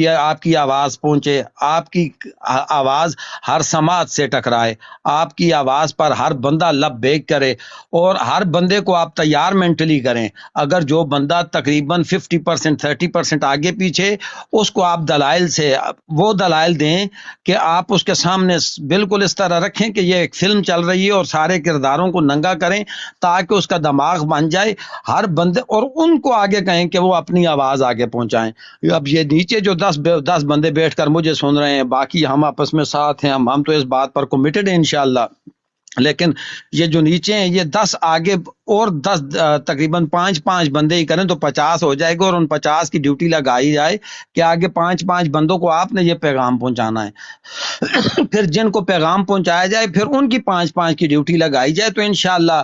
کی آواز پہنچے، آپ کی آواز ہر سماعت سے ٹکرائے، آپ کی آواز پر ہر بندہ لبیک کرے، اور ہر بندے کو آپ تیار مینٹلی کریں۔ اگر جو بندہ تقریباً 50% 30% آگے پیچھے، اس کو آپ دلائل سے وہ دلائل دیں کہ آپ اس کے سامنے بالکل اس طرح رکھیں کہ یہ ایک فلم چل رہی ہے، اور سارے کرداروں کو ننگا کریں تاکہ اس کا دماغ بن جائے ہر بندے، اور ان کو آگے کہیں کہ وہ اپنی آواز آگے پہنچائیں۔ اب یہ نیچے جو 10 بندے بیٹھ کر مجھے سن رہے ہیں، باقی ہم آپس میں ساتھ ہیں، ہم تو اس بات پر کمیٹڈ ہیں انشاءاللہ، لیکن یہ جو نیچے ہیں یہ 10 آگے اور 10 تقریباً 5 بندے ہی کریں تو 50 ہو جائے گا، اور ان 50 کی ڈیوٹی لگائی جائے کہ آگے 5 بندوں کو آپ نے یہ پیغام پہنچانا ہے۔ پھر جن کو پیغام پہنچایا جائے پھر ان کی 5 کی ڈیوٹی لگائی جائے، تو انشاءاللہ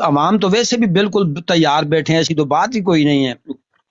عوام تو ویسے بھی بالکل تیار بیٹھے ہیں، ایسی تو بات ہی کوئی نہیں ہے۔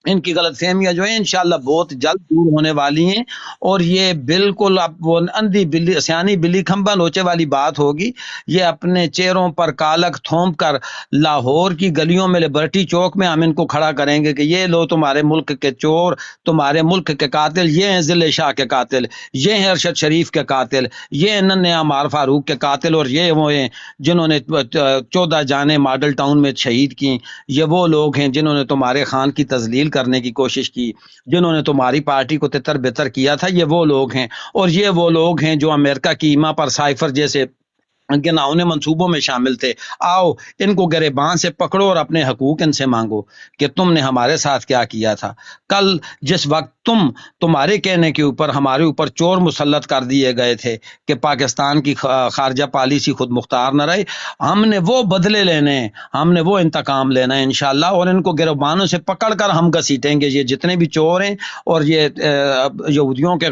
ان کی غلط فہمیاں جو ہیں انشاءاللہ بہت جلد دور ہونے والی ہیں، اور یہ بالکل اب وہ اندھی بلی سیانی بلی کھمبا نوچے والی بات ہوگی۔ یہ اپنے چہروں پر کالک تھوپ کر لاہور کی گلیوں میں، لبرٹی چوک میں ہم ان کو کھڑا کریں گے کہ یہ لو تمہارے ملک کے چور، تمہارے ملک کے قاتل، یہ ہیں ضلع شاہ کے قاتل، یہ ہیں ارشد شریف کے قاتل، یہ ہیں ننھے عمار فاروق کے قاتل، اور یہ وہ ہیں جنہوں نے 14 جانیں ماڈل ٹاؤن میں شہید کی، یہ وہ لوگ ہیں جنہوں نے تمہارے خان کی تذلیل کرنے کی کوشش کی، جنہوں نے تمہاری پارٹی کو تتر بتر کیا تھا، یہ وہ لوگ ہیں، اور یہ وہ لوگ ہیں جو امریکہ کی ایما پر سائفر جیسے گناؤنے منصوبوں میں شامل تھے۔ آؤ ان کو گریباں سے پکڑو اور اپنے حقوق ان سے مانگو کہ تم نے ہمارے ساتھ کیا کیا تھا۔ کل جس وقت تمہارے کہنے کے اوپر ہمارے اوپر چور مسلط کر دیے گئے تھے کہ پاکستان کی خارجہ پالیسی خود مختار نہ رہے، ہم نے وہ بدلے لینے ہیں، ہم نے وہ انتقام لینا ہے انشاءاللہ، اور ان کو گریبانوں سے پکڑ کر ہم گھسیٹیں گے۔ یہ جتنے بھی چور ہیں اور یہ یہودیوں کے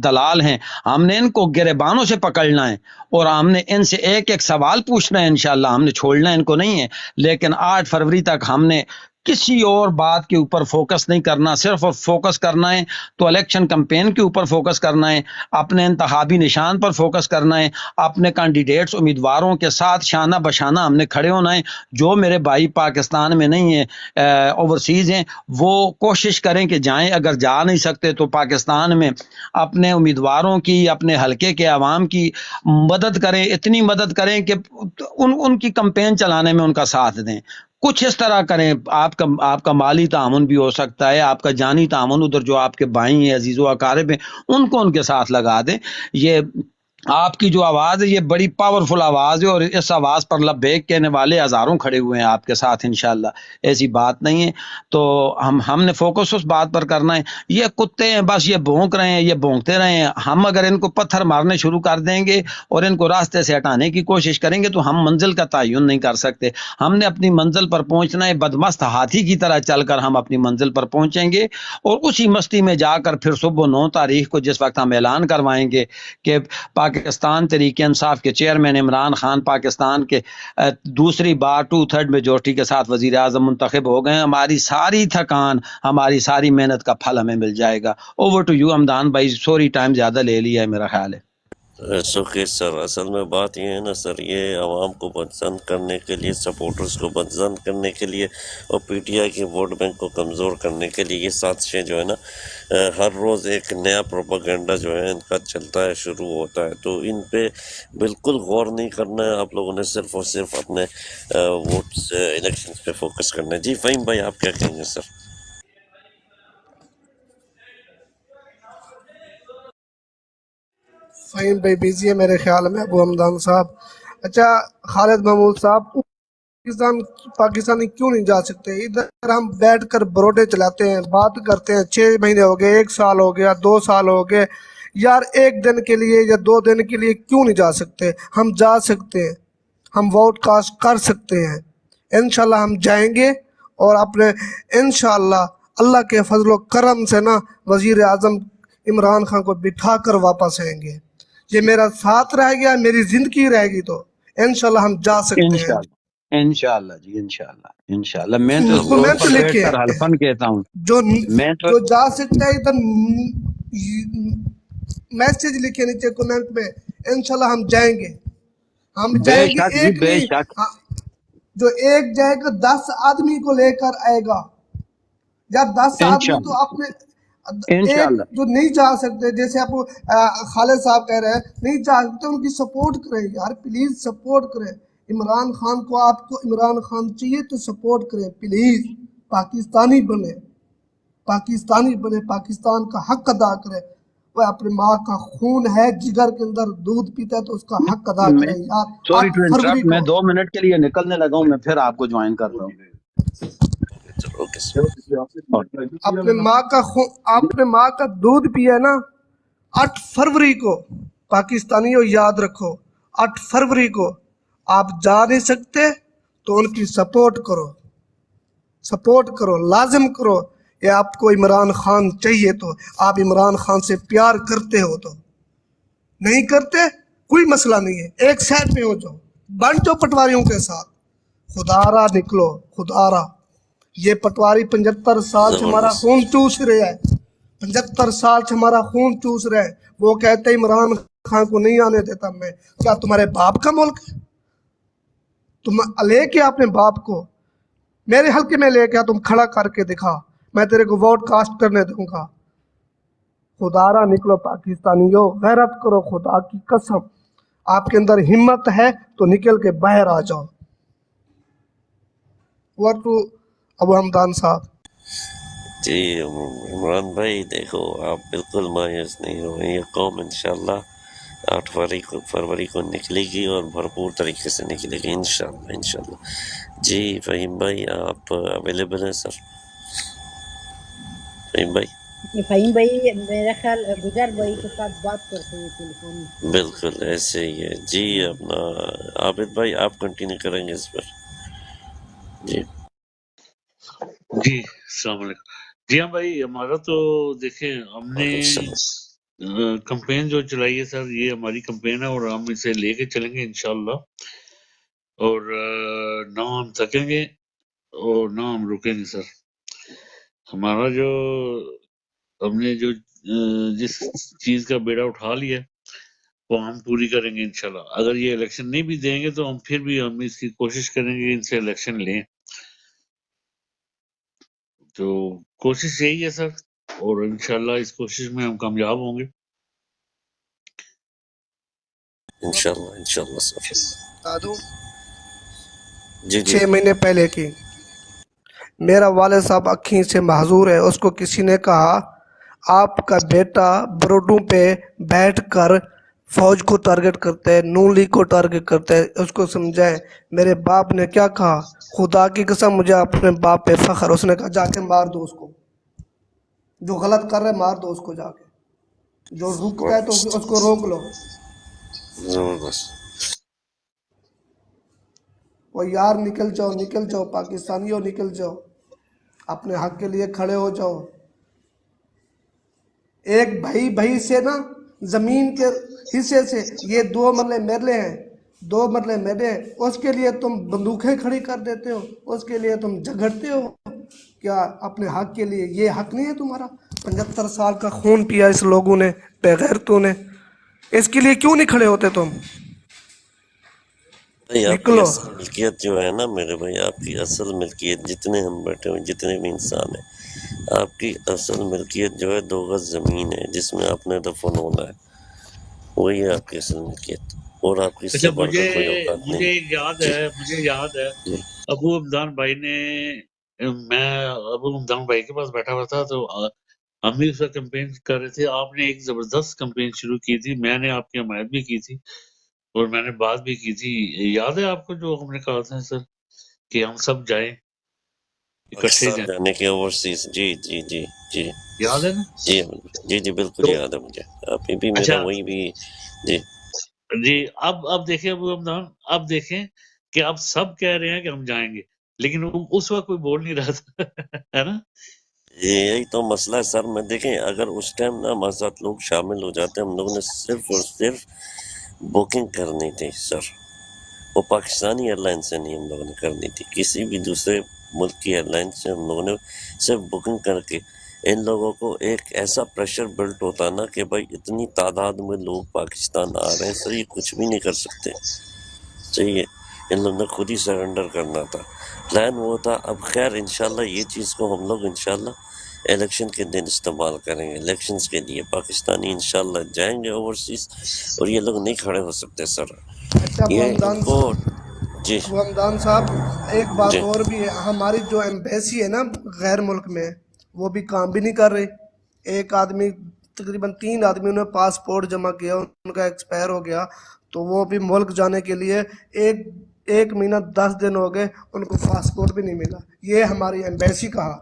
دلال ہیں، ہم نے ان کو گریبانوں سے پکڑنا ہے، اور ہم نے ان سے ایک ایک سوال پوچھنا ہے انشاءاللہ، ہم نے چھوڑنا ان کو نہیں ہے۔ لیکن 8 فروری تک ہم نے کسی اور بات کے اوپر فوکس نہیں کرنا، صرف فوکس کرنا ہے تو الیکشن کمپین کے اوپر فوکس کرنا ہے، اپنے انتخابی نشان پر فوکس کرنا ہے، اپنے کینڈیڈیٹس امیدواروں کے ساتھ شانہ بشانہ ہم نے کھڑے ہونا ہے۔ جو میرے بھائی پاکستان میں نہیں ہیں، اوورسیز ہیں، وہ کوشش کریں کہ جائیں، اگر جا نہیں سکتے تو پاکستان میں اپنے امیدواروں کی، اپنے حلقے کے عوام کی مدد کریں، اتنی مدد کریں کہ ان کی کمپین چلانے میں ان کا ساتھ دیں۔ کچھ اس طرح کریں، آپ کا مالی تعاون بھی ہو سکتا ہے، آپ کا جانی تعاون، ادھر جو آپ کے بھائی ہیں، عزیز و اقارب ہیں، ان کو ان کے ساتھ لگا دیں۔ یہ آپ کی جو آواز ہے یہ بڑی پاورفل آواز ہے، اور اس آواز پر لبیک کہنے والے ہزاروں کھڑے ہوئے ہیں آپ کے ساتھ انشاءاللہ، ایسی بات نہیں ہے۔ تو ہم نے فوکس اس بات پر کرنا ہے۔ یہ کتے ہیں بس، یہ بھونک رہے ہیں، یہ بھونکتے رہے ہیں، ہم اگر ان کو پتھر مارنے شروع کر دیں گے اور ان کو راستے سے ہٹانے کی کوشش کریں گے تو ہم منزل کا تعین نہیں کر سکتے۔ ہم نے اپنی منزل پر پہنچنا ہے، بدمست ہاتھی کی طرح چل کر ہم اپنی منزل پر پہنچیں گے، اور اسی مستی میں جا کر پھر صبح 9 تاریخ کو جس وقت ہم اعلان کروائیں گے کہ پاکستان تحریک انصاف کے چیئرمین عمران خان پاکستان کے دوسری بار 2/3 میجورٹی کے ساتھ وزیر اعظم منتخب ہو گئے، ہماری ساری تھکان، ہماری ساری محنت کا پھل ہمیں مل جائے گا۔ اوور ٹو یو حمدان بھائی، سوری ٹائم زیادہ لے لیا ہے میرا خیال ہے۔ اوکے سر، اصل میں بات یہ ہے نا سر، یہ عوام کو پسند کرنے کے لیے، سپورٹرز کو پسند کرنے کے لیے، اور پی ٹی آئی کے ووٹ بینک کو کمزور کرنے کے لیے یہ سازشیں جو ہے نا، ہر روز ایک نیا پروپیگنڈا جو ہے ان کا چلتا ہے، شروع ہوتا ہے، تو ان پہ بالکل غور نہیں کرنا ہے آپ لوگوں نے، صرف اور صرف اپنے ووٹس الیکشنز پہ فوکس کرنا ہے۔ جی فہیم بھائی، آپ کیا کہیں گے سر؟ فہیم بھائی بزی ہے میرے خیال میں، ابو حمدان صاحب۔ اچھا خالد محمود صاحب، پاکستانی کیوں نہیں جا سکتے؟ ادھر ہم بیٹھ کر بروڈے چلاتے ہیں، بات کرتے ہیں، 6 مہینے ہو گئے، 1 سال ہو گیا، 2 سال ہو گئے، یار 1 دن کے لیے یا 2 دن کے لیے کیوں نہیں جا سکتے؟ ہم جا سکتے ہیں، ہم ووٹ کاسٹ کر سکتے ہیں، انشاءاللہ ہم جائیں گے، اور اپنے انشاءاللہ اللہ کے فضل و کرم سے نا وزیر اعظم عمران خان کو بٹھا کر واپس آئیں گے۔ یہ میرا ساتھ رہ گیا، میری زندگی رہے گی تو انشاءاللہ ہم جا سکتے ہیں۔ انشاءاللہ جی، انشاءاللہ میں تو اس کمنٹ پر بیٹھ لکھے، کر حلفاً کہتا ہوں، میں تو جو جا سکتا ہے ادھر میسج لکھے نیچے کمنٹ میں، انشاءاللہ ہم جائیں گے، ہم بے جائیں گے۔ شک جی، ایک بے نہیں، شک جو ایک جائے گا 10 آدمی کو لے کر آئے گا، یا 10 آدمی تو اپنے ایک انشاءاللہ جو نہیں جا سکتے، جیسے آپ خالد صاحب کہہ رہے ہیں نہیں جا سکتے، ان کی سپورٹ کریں یار، پلیز سپورٹ کریں عمران خان کو۔ آپ کو عمران خان چاہیے تو سپورٹ کریں پلیز، پاکستانی بنے، پاکستانی بنے، پاکستان کا حق ادا کرے۔ وہ اپنی ماں کا خون ہے، جگر کے اندر دودھ پیتا ہے تو اس کا حق ادا کرے یار۔ سوری 8 ٹو فروری انٹرپٹ، میں کو 2 منٹ کے لیے نکلنے لگا ہوں، میں پھر آپ کو جوائن کرتا ہوں۔ Okay sir. اپنے ماں کا دودھ پیا نا، 8 فروری کو پاکستانیوں یاد رکھو، 8 فروری کو آپ جا نہیں سکتے تو ان کی سپورٹ کرو، لازم کرو۔ یہ آپ کو عمران خان چاہیے تو آپ عمران خان سے پیار کرتے ہو، تو نہیں کرتے کوئی مسئلہ نہیں ہے، ایک سائڈ پہ ہو جاؤ، بن جاؤ پٹواریوں کے ساتھ، خدارا نکلو، خدارا۔ یہ پٹواری 75 سال سے ہمارا خون چوس رہے ہیں، 75 سال سے ہمارا خون چوس رہے ہیں۔ وہ کہتے عمران خان کو نہیں آنے دیتا میں، کیا تمہارے باپ کا ملک ہے؟ تم لے کے اپنے باپ کو میرے حلقے میں لے کے تم کھڑا کر کے دکھا، میں تیرے کو ووٹ کاسٹ کرنے دوں گا۔ خدارا نکلو پاکستانیوں، غیرت کرو، خدا کی قسم آپ کے اندر ہمت ہے تو نکل کے باہر آ جاؤ۔ ورٹو ابو حمدان صاحب۔ جی عمران بھائی دیکھو آپ بالکل مایوس نہیں ہو، یہ قوم انشاءاللہ 8 فروری کو نکلے گی اور بھرپور طریقے سے نکلے گی انشاءاللہ انشاءاللہ۔ جی فہیم بھائی آپ اویلیبل ہیں سر؟ فہیم بھائی فہیم بھائی میرا خیال گجر بھائی کے ساتھ بات کرتے ہیں ٹیلیفون پہ۔ بالکل ایسے ہی ہے جی۔ اپنا عابد بھائی آپ کنٹینیو کریں گے اس پر؟ جی جی السلام علیکم۔ جی ہاں بھائی، ہمارا تو دیکھیں ہم نے کمپین جو چلائی ہے سر، یہ ہماری کمپین ہے اور ہم اسے لے کے چلیں گے انشاءاللہ، اور نہ ہم تھکیں گے اور نہ ہم رکیں گے سر۔ ہمارا جو ہم نے جو جس چیز کا بیڑا اٹھا لیا وہ ہم پوری کریں گے انشاءاللہ۔ اگر یہ الیکشن نہیں بھی دیں گے تو ہم پھر بھی ہم اس کی کوشش کریں گے ان سے الیکشن لیں، تو کوشش یہی ہے سر، اور انشاءاللہ اس کوشش میں ہم کامیاب ہوں گے۔ انشاءاللہ انشاءاللہ سر۔ دادو جی جی 6 مہینے پہلے کی، میرا والد صاحب اکھیں سے معذور ہے، اس کو کسی نے کہا آپ کا بیٹا بروڈوں پہ بیٹھ کر فوج کو ٹارگٹ کرتا ہے، نون لیگ کو ٹارگٹ کرتا ہے، اس کو سمجھائیں۔ میرے باپ نے کیا کہا، خدا کی قسم مجھے اپنے باپ پہ فخر، اس نے کہا جا کے مار دو اس کو، جو غلط کر رہے مار دو اس کو، جا کے جو رکتا ہے تو اس کو روک لو۔ زبردست۔ وہ یار نکل جاؤ پاکستانیوں، نکل جاؤ، اپنے حق کے لیے کھڑے ہو جاؤ۔ ایک بھائی سے نا زمین کے حصے سے، یہ 2 مرلے میرے ہیں، 2 مرلے میرے ہیں، اس کے لیے تم بندوقیں کھڑی کر دیتے ہو، اس کے لیے تم جھگڑتے ہو کیا اپنے حق کے لیے؟ یہ حق نہیں ہے تمہارا؟ 75 سال کا خون پیا اس لوگوں نے، بغیرتوں نے، اس کے لیے کیوں نہیں کھڑے ہوتے تم؟ بھائی آپ کی نکلو۔ اصل ملکیت جو ہے نا میرے بھائی، آپ کی اصل ملکیت جتنے ہم بیٹھے ہوئے جتنے بھی انسان ہیں، آپ کی اصل ملکیت جو ہے 2 گز زمین ہے جس میں آپ نے دفن ہونا ہے، وہی ہے آپ کی اصل ملکیت، اور آپ کی اس سے اچھا، بڑھ کر کوئی اوقات مجھے نہیں۔ مجھے یاد ہے جی ابو حمدان بھائی نے، میں ابو حمدان بھائی کے پاس بیٹھا ہوا تھا تو ہم بھی اس کا کمپین کر رہے تھے۔ آپ نے ایک زبردست کمپین شروع کی تھی، میں نے آپ کی حمایت بھی کی تھی اور میں نے بات بھی کی تھی۔ یاد ہے آپ کو جو ہم نے کہا تھا سر کہ ہم سب جائیں، اکٹھے پاکستان جائیں، جانے کے اوورسیز، جی جی جی جی یاد ہے نا؟ جی جی جی بالکل تو یاد ہے مجھے، ابھی بھی میرا اچھا وہی بھی جی۔ جی، اب دیکھیں ابو حمدان، اب دیکھیں کہ اب سب کہہ رہے ہیں کہ ہم جائیں گے، لیکن اس وقت کوئی بول نہیں رہا تھا ہے نا؟ یہی تو مسئلہ ہے سر۔ میں دیکھیں اگر اس ٹائم نا ہمارے ساتھ لوگ شامل ہو جاتے، ہم لوگوں نے صرف اور صرف بکنگ کرنی تھی سر، وہ پاکستانی ایئر لائن سے نہیں ہم لوگوں نے کرنی تھی، کسی بھی دوسرے ملک کی ایئر لائن سے ہم لوگوں نے صرف بکنگ کر کے ان لوگوں کو ایک ایسا پریشر بلٹ ہوتا نا کہ بھائی اتنی تعداد میں لوگ پاکستان آ رہے ہیں سر، یہ کچھ بھی نہیں کر سکتے، صحیح ہے، ان لوگوں نے خود ہی سرنڈر کرنا تھا، پلان وہ تھا۔ اب خیر انشاءاللہ یہ چیز کو ہم لوگ انشاءاللہ الیکشن کے دن استعمال کریں گے، الیکشنز کے لیے پاکستانی انشاءاللہ جائیں گے اوورسیز، اور یہ لوگ نہیں کھڑے ہو سکتے سر، اچھا یہ ان کو جی ابو حمدان صاحب ایک بات جی اور بھی ہے، ہماری جو ایمبیسی ہے نا غیر ملک میں، وہ بھی کام بھی نہیں کر رہی۔ ایک آدمی تقریباً 3 آدمیوں نے پاسپورٹ جمع کیا، ان کا ایکسپائر ہو گیا، تو وہ بھی ملک جانے کے لیے ایک مہینہ 10 دن ہو گئے، ان کو پاسپورٹ بھی نہیں ملا۔ یہ ہماری ایمبیسی کہا،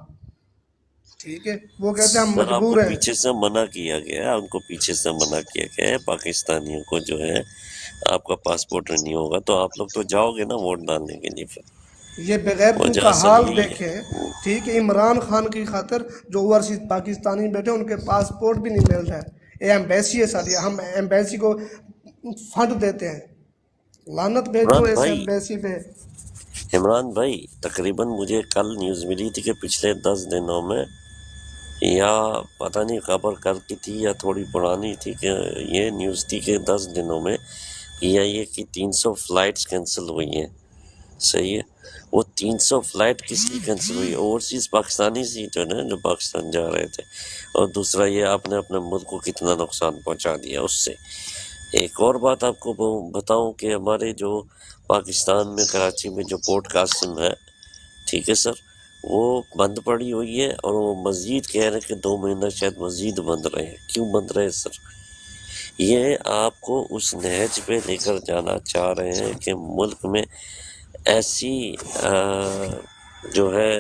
ٹھیک ہے، وہ کہتے ہیں ہم سر آپ مجبور کو ہیں۔ پیچھے سے منع کیا گیا ہے، ان کو پیچھے سے منع کیا گیا ہے، پاکستانیوں کو جو ہے آپ کا پاسپورٹ نہیں ہوگا تو آپ لوگ تو جاؤ گے نا ووٹ ڈالنے کے لیے، پھر یہ بغیرتوں وجہ کا اصل حال یہی ہے۔ دیکھیں، ٹھیک ہے، عمران خان کی خاطر جو اوورسیز پاکستانی بیٹھے ان کے پاسپورٹ بھی نہیں مل رہا ہے، یہ ایمبیسی ہے ساری، ہم ایمبیسی کو فنڈ دیتے ہیں، لعنت بھیجو اس ایمبیسی پہ۔ عمران بھائی تقریباً مجھے کل نیوز ملی تھی کہ پچھلے 10 دنوں میں، یا پتہ نہیں خبر کل کی تھی یا تھوڑی پرانی تھی، کہ یہ نیوز تھی کہ 10 دنوں میں یہ کہ 300 فلائٹس کینسل ہوئی ہیں، صحیح ہے، وہ 300 فلائٹ کس لیے کینسل ہوئی؟ اوورسیز پاکستانی سی جو نا جو پاکستان جا رہے تھے، اور دوسرا یہ آپ نے اپنے ملک کو کتنا نقصان پہنچا دیا اس سے۔ ایک اور بات آپ کو بتاؤں کہ ہمارے جو پاکستان میں کراچی میں جو پورٹ قاسم ہے، ٹھیک ہے سر، وہ بند پڑی ہوئی ہے، اور وہ مزید کہہ رہے ہیں کہ 2 مہینہ شاید مزید بند رہے. کیوں بند رہے سر؟ یہ آپ کو اس نہج پہ لے کر جانا چاہ رہے ہیں کہ ملک میں ایسی جو ہے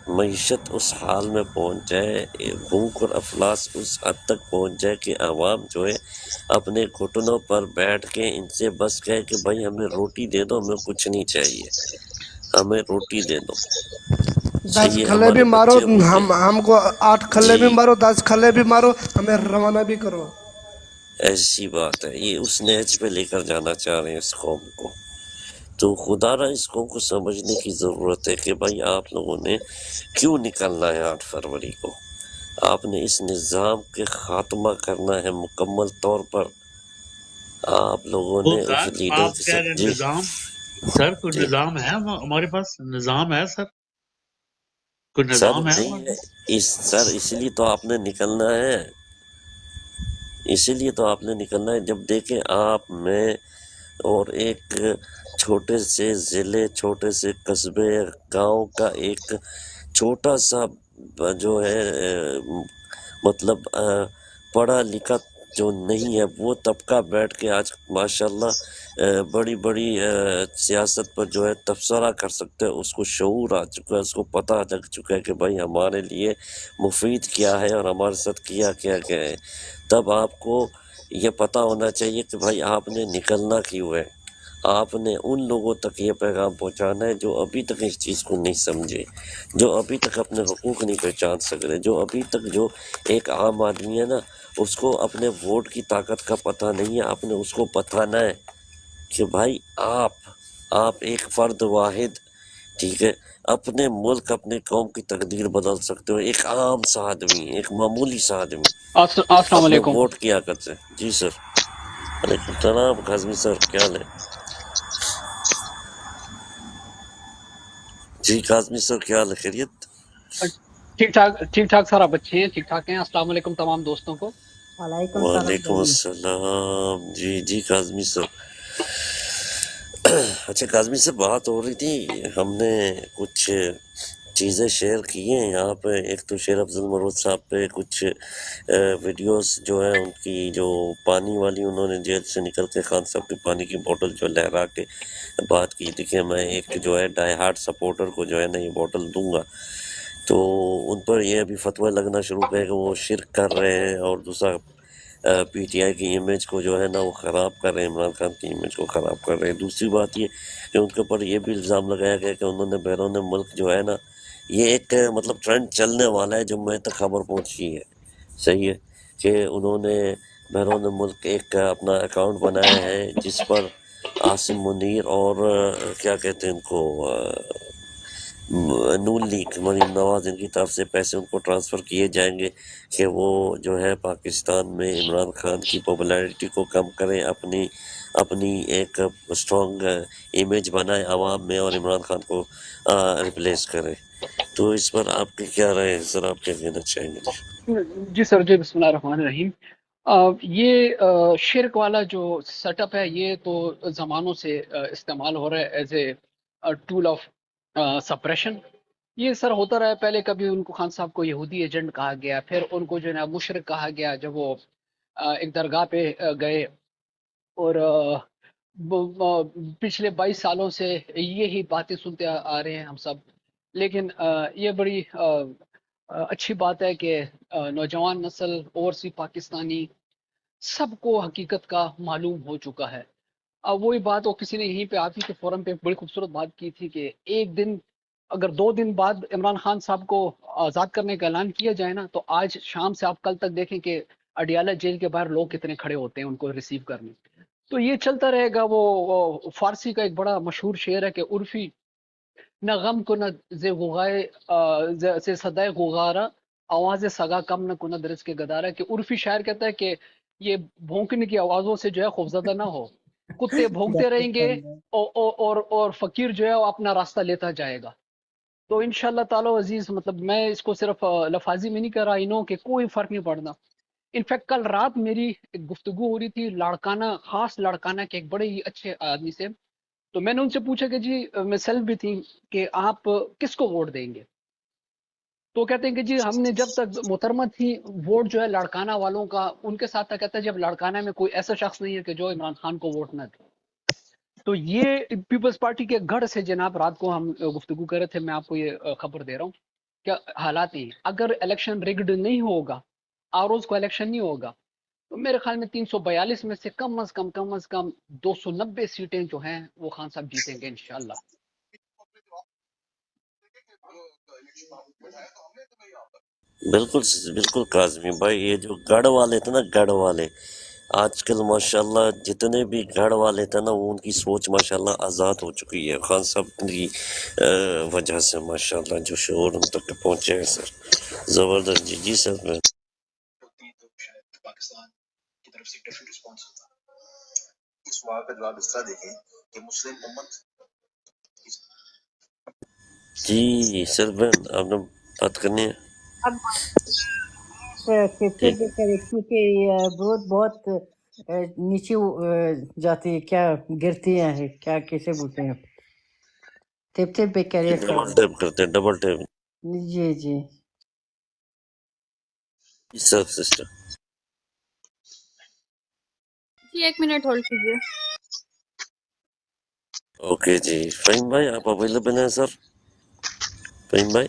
معیشت اس حال میں پہنچ جائے، بھوک اور افلاس اس حد تک پہنچ جائے کہ عوام جو ہے اپنے گھٹنوں پر بیٹھ کے ان سے بس کہے کہ بھائی ہمیں روٹی دے دو، ہمیں کچھ نہیں چاہیے، ہمیں روٹی دے دو. 10 صحیح ہے، کھلے بھی ہمارے مارو، بچے بھوکے. ہم کو 8 کھلے بھی جی، مارو، 10 کھلے بھی مارو، ہمیں روانہ بھی کرو. ایسی بات ہے. یہ اس نہج پہ لے کر جانا چاہ رہے ہیں اس قوم کو. تو خدا را اس قوم کو سمجھنے کی ضرورت ہے کہ بھائی آپ لوگوں نے کیوں نکلنا ہے 8 فروری کو. آپ نے اس نظام کے خاتمہ کرنا ہے مکمل طور پر. آپ لوگوں وہ نے اس سر لیڈر آپ کے کہہ ساتھ. رہے ہیں جی نظام، سر کوئی جی نظام ہے ہمارے پاس؟ نظام ہے سر؟ کوئی سر نظام ہے نہیں ہمارے ہے. پاس؟ سر اسی لیے تو آپ نے نکلنا ہے، اسی لیے تو آپ نے نکلنا ہے. جب دیکھیں آپ میں اور ایک چھوٹے سے ضلع، چھوٹے سے قصبے، گاؤں کا ایک چھوٹا سا جو ہے مطلب پڑھا لکھا جو نہیں ہے وہ طبقہ بیٹھ کے آج ماشاءاللہ بڑی بڑی سیاست پر جو ہے تبصرہ کر سکتے ہیں. اس کو شعور آ چکا ہے، اس کو پتہ لگ چکا ہے کہ بھائی ہمارے لیے مفید کیا ہے اور ہمارے ساتھ کیا کیا گیا ہے. تب آپ کو یہ پتہ ہونا چاہیے کہ بھائی آپ نے نکلنا کیوں ہے. آپ نے ان لوگوں تک یہ پیغام پہنچانا ہے جو ابھی تک اس چیز کو نہیں سمجھے، جو ابھی تک اپنے حقوق نہیں پہچان سک رہے، جو ابھی تک جو ایک عام آدمی ہے نا اس کو اپنے ووٹ کی طاقت کا پتہ نہیں ہے. آپ نے اس کو بتانا ہے کہ بھائی آپ ایک فرد واحد، ٹھیک ہے، اپنے ملک اپنے قوم کی تقدیر بدل سکتے ہو. ایک عام سا آدمی، ایک معمولی سا آدمی السلام اپنے علیکم. ووٹ کی حقت سے. جی سر. وعلیکم السلام کاظمی سر، کیا حال ہے؟ جی کاظمی سر، کیا حال ہے؟ خیریت؟ ٹھیک ٹھاک سر، آپ اچھے ہیں؟ ٹھیک ٹھاک ہیں؟ السلام علیکم تمام دوستوں کو. وعلیکم السلام وعلیکم بھائی. السلام. جی کاظمی سر. اچھا کاظمی سے بات ہو رہی تھی، ہم نے کچھ چیزیں شیئر کی ہیں یہاں پہ. ایک تو شیر افضل مرود صاحب پہ کچھ ویڈیوز جو ہیں ان کی جو پانی والی، انہوں نے جیل سے نکل کے خان صاحب کی پانی کی بوٹل جو لہرا کے بات کی تھی کہ میں ایک جو ہے ڈائی ہارڈ سپورٹر کو جو ہے نا یہ بوٹل دوں گا. تو ان پر یہ ابھی فتوی لگنا شروع ہے کہ وہ شرک کر رہے ہیں، اور دوسرا پی ٹی آئی کی امیج کو جو ہے نا وہ خراب کر رہے ہیں، عمران خان کی امیج کو خراب کر رہے ہیں. دوسری بات یہ کہ ان کے اوپر یہ بھی الزام لگایا گیا کہ انہوں نے بیرون ملک جو ہے نا یہ ایک مطلب ٹرینڈ چلنے والا ہے جو میں تک خبر پہنچی ہے، صحیح ہے، کہ انہوں نے بیرون ملک ایک اپنا اکاؤنٹ بنایا ہے جس پر عاصم منیر اور کیا کہتے ہیں ان کو نون لیگ مریم نواز ان کی طرف سے پیسے ان کو ٹرانسفر کیے جائیں گے کہ وہ جو ہے پاکستان میں عمران خان کی پاپولیرٹی کو کم کریں، اپنی ایک اسٹرانگ امیج بنائے عوام میں اور عمران خان کو ریپلیس کرے. تو اس پر آپ کی کیا رائے ہے سر؟ آپ کیا کہنا چاہیں گے؟ جی سر، جی بسم اللہ الرحمن الرحیم. یہ شرک والا جو سیٹ اپ ہے یہ تو زمانوں سے استعمال ہو رہا ہے as a tool of suppression. یہ سر ہوتا رہا ہے. پہلے کبھی ان کو خان صاحب کو یہودی ایجنٹ کہا گیا، پھر ان کو جو ہے نا مشرک کہا گیا جب وہ ایک درگاہ پہ گئے. اور پچھلے 22 سالوں سے یہی باتیں سنتے آ رہے ہیں ہم سب. لیکن یہ بڑی اچھی بات ہے کہ نوجوان نسل، اوورسی پاکستانی سب کو حقیقت کا معلوم ہو چکا ہے. وہی بات وہ کسی نے یہیں پہ آپ ہی کے فورم پہ بڑی خوبصورت بات کی تھی کہ ایک دن اگر 2 دن بعد عمران خان صاحب کو آزاد کرنے کا اعلان کیا جائے نا تو آج شام سے آپ کل تک دیکھیں کہ اڈیالہ جیل کے باہر لوگ کتنے کھڑے ہوتے ہیں ان کو ریسیو کرنے. تو یہ چلتا رہے گا. وہ فارسی کا ایک بڑا مشہور شعر ہے کہ عرفی نہ غم کو نہ زے غغائے سے صدائے غغارہ، آواز سگا کم نہ کند رزق کے گدارہ. کہ عرفی شاعر کہتا ہے کہ یہ بھونکنے کی آوازوں سے جو ہے خوفزدہ نہ ہو. کتے بھونکتے رہیں گے اور فقیر جو ہے وہ اپنا راستہ لیتا جائے گا. تو انشاءاللہ تعالی عزیز مطلب میں اس کو صرف لفاظی میں نہیں کر رہا، انہوں کہ کوئی فرق نہیں پڑنا. انفیکٹ کل رات میری ایک گفتگو ہو رہی تھی لاڑکانہ، خاص لاڑکانہ کے ایک بڑے ہی اچھے آدمی سے. تو میں نے ان سے پوچھا کہ جی میں سیلف بھی تھی کہ آپ کس کو ووٹ دیں گے؟ تو کہتے ہیں کہ جی ہم نے جب تک محترمہ تھی ووٹ جو ہے لڑکانہ والوں کا ان کے ساتھ تھا، کہتا ہے جب لڑکانہ میں کوئی ایسا شخص نہیں ہے کہ جو عمران خان کو ووٹ نہ دے۔ تو یہ پیپلز پارٹی کے گڑھ سے جناب رات کو ہم گفتگو کر رہے تھے، میں آپ کو یہ خبر دے رہا ہوں کیا حالات ہیں۔ اگر الیکشن ریگڈ نہیں ہوگا، آروز کو الیکشن نہیں ہوگا، تو میرے خیال میں 342 میں سے کم از کم 290 سیٹیں جو ہیں وہ خان صاحب جیتیں گے انشاءاللہ۔ بالکل بالکل کاظمی بھائی، یہ جو گڑھ والے تھے نا، گڑھ والے آج کل ماشاءاللہ جتنے بھی گڑھ والے تھے نا، وہ ان کی سوچ ماشاءاللہ آزاد ہو چکی ہے خان صاحب کی وجہ سے، ماشاءاللہ جو شعور ان تک پہنچے ہے سر، زبردست۔ جی جی سر میں جی سر بہن آپ نے بات کرنی ہے اب کیپٹن بھی کرے کیونکہ یہ برود بہت نیچے جاتی ہے، کیا گرتی ہیں، کیا کیسے بولتے ہیں، ٹپ ٹپ پہ کرے ڈبل ٹیپ کرتے ہیں، ڈبل ٹیپ۔ جی جی سر سسٹر جی 1 منٹ ہولڈ کیجیے۔ اوکے جی، فہیم بھائی آپ اویلیبل ہیں سر؟ فہیم بھائی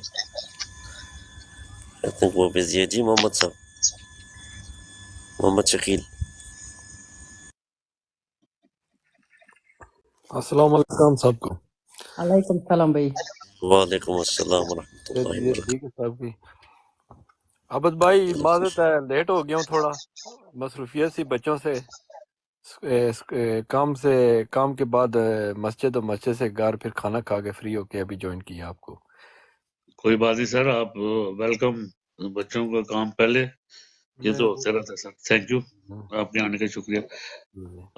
آئی تھنک وہ بزی ہے۔ جی محمد صاحب، محمد شکیل۔ السلام علیکم سب کو۔ علیکم السلام بھائی۔ وعلیکم السلام ورحمۃ اللہ یہ وبرکاتہ۔ ٹھیک ہے صاحب کی۔ عبد بھائی معذرت ہے لیٹ ہو گیا ہوں تھوڑا، مصروفیت سی بچوں سے، کام کے بعد مسجد اور مسجد سے گھر، پھر کھانا کھا کے فری ہو کے ابھی جوائن کیا آپ کو۔ کوئی بات نہیں سر، آپ ویلکم، بچوں کا کام پہلے، یہ تو ہوتا رہتا ہے سر۔ تھینک یو آپ کے آنے کا شکریہ۔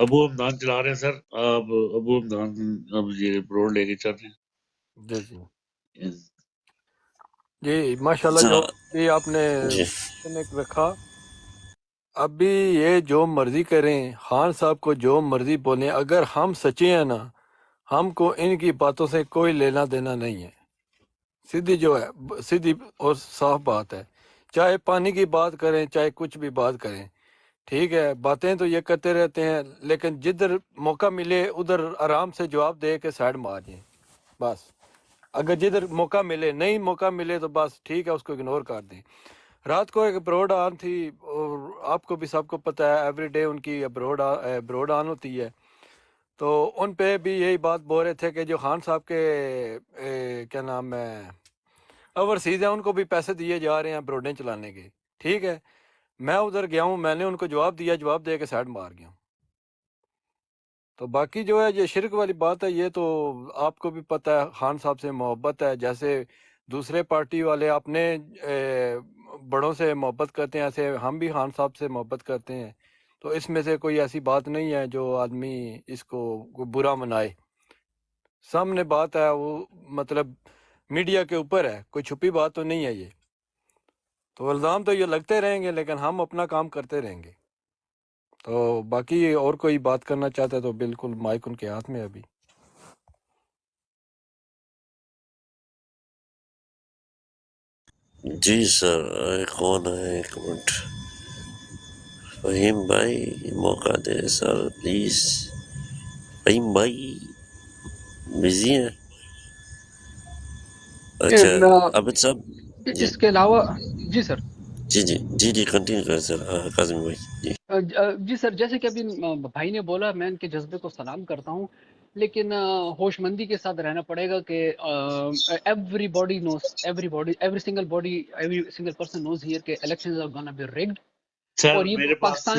ابو ہمدان چلا رہے ہیں سر، آپ ابو ہمدان اب یہ روڈ لے کے چل رہے ہیں۔ جی جی جی ماشاءاللہ، جو بھی آپ نے رکھا، ابھی یہ جو مرضی کریں، خان صاحب کو جو مرضی بولیں، اگر ہم سچے ہیں نا، ہم کو ان کی باتوں سے کوئی لینا دینا نہیں ہے۔ سیدھی جو ہے، سیدھی اور صاف بات ہے، چاہے پانی کی بات کریں، چاہے کچھ بھی بات کریں، ٹھیک ہے، باتیں تو یہ کرتے رہتے ہیں، لیکن جدھر موقع ملے ادھر آرام سے جواب دے کے سائڈ مار جائیں بس۔ اگر جدھر موقع ملے، نہیں موقع ملے تو بس ٹھیک ہے، اس کو اگنور کر دیں۔ رات کو ایک ابروڈ آن تھی، اور آپ کو بھی سب کو پتہ ہے ایوری ڈے ان کی ابروڈ آن ہوتی ہے، تو ان پہ بھی یہی بات بول رہے تھے کہ جو خان صاحب کے کیا نام ہے اوورسیز ہیں، ان کو بھی پیسے دیے جا رہے ہیں بروڈیں چلانے کے، ٹھیک ہے۔ میں ادھر گیا ہوں، میں نے ان کو جواب دیا، جواب دے کے سائڈ مار گیا ہوں۔ تو باقی جو ہے یہ شرک والی بات ہے، یہ تو آپ کو بھی پتہ ہے، خان صاحب سے محبت ہے، جیسے دوسرے پارٹی والے اپنے بڑوں سے محبت کرتے ہیں، ایسے ہم بھی خان صاحب سے محبت کرتے ہیں۔ تو اس میں سے کوئی ایسی بات نہیں ہے جو آدمی اس کو برا منائے۔ سامنے بات ہے، وہ مطلب میڈیا کے اوپر ہے، کوئی چھپی بات تو نہیں ہے یہ۔ تو الزام تو یہ لگتے رہیں گے، لیکن ہم اپنا کام کرتے رہیں گے۔ تو باقی اور کوئی بات کرنا چاہتا ہے تو بالکل مائک ان کے ہاتھ میں ابھی۔ جی سر، کون ہے؟ ایک منٹ، فہیم بھائی موقع دے سر پلیز۔ فہیم بھائی بزی ہیں؟ اچھا عابد صاحب جی اس کے علاوہ جی سر، جی جی جی جی کنٹینیو کریں سر کاظمی بھائی جی۔ جی سر، جیسے کہ ابھی بھائی نے بولا، میں ان کے جذبے کو سلام کرتا ہوں، لیکن ہوش مندی کے ساتھ رہنا پڑے گا کہ everybody knows, every single person knows here کہ elections are gonna be rigged. Sir اور یہ میرے پاس پاکستان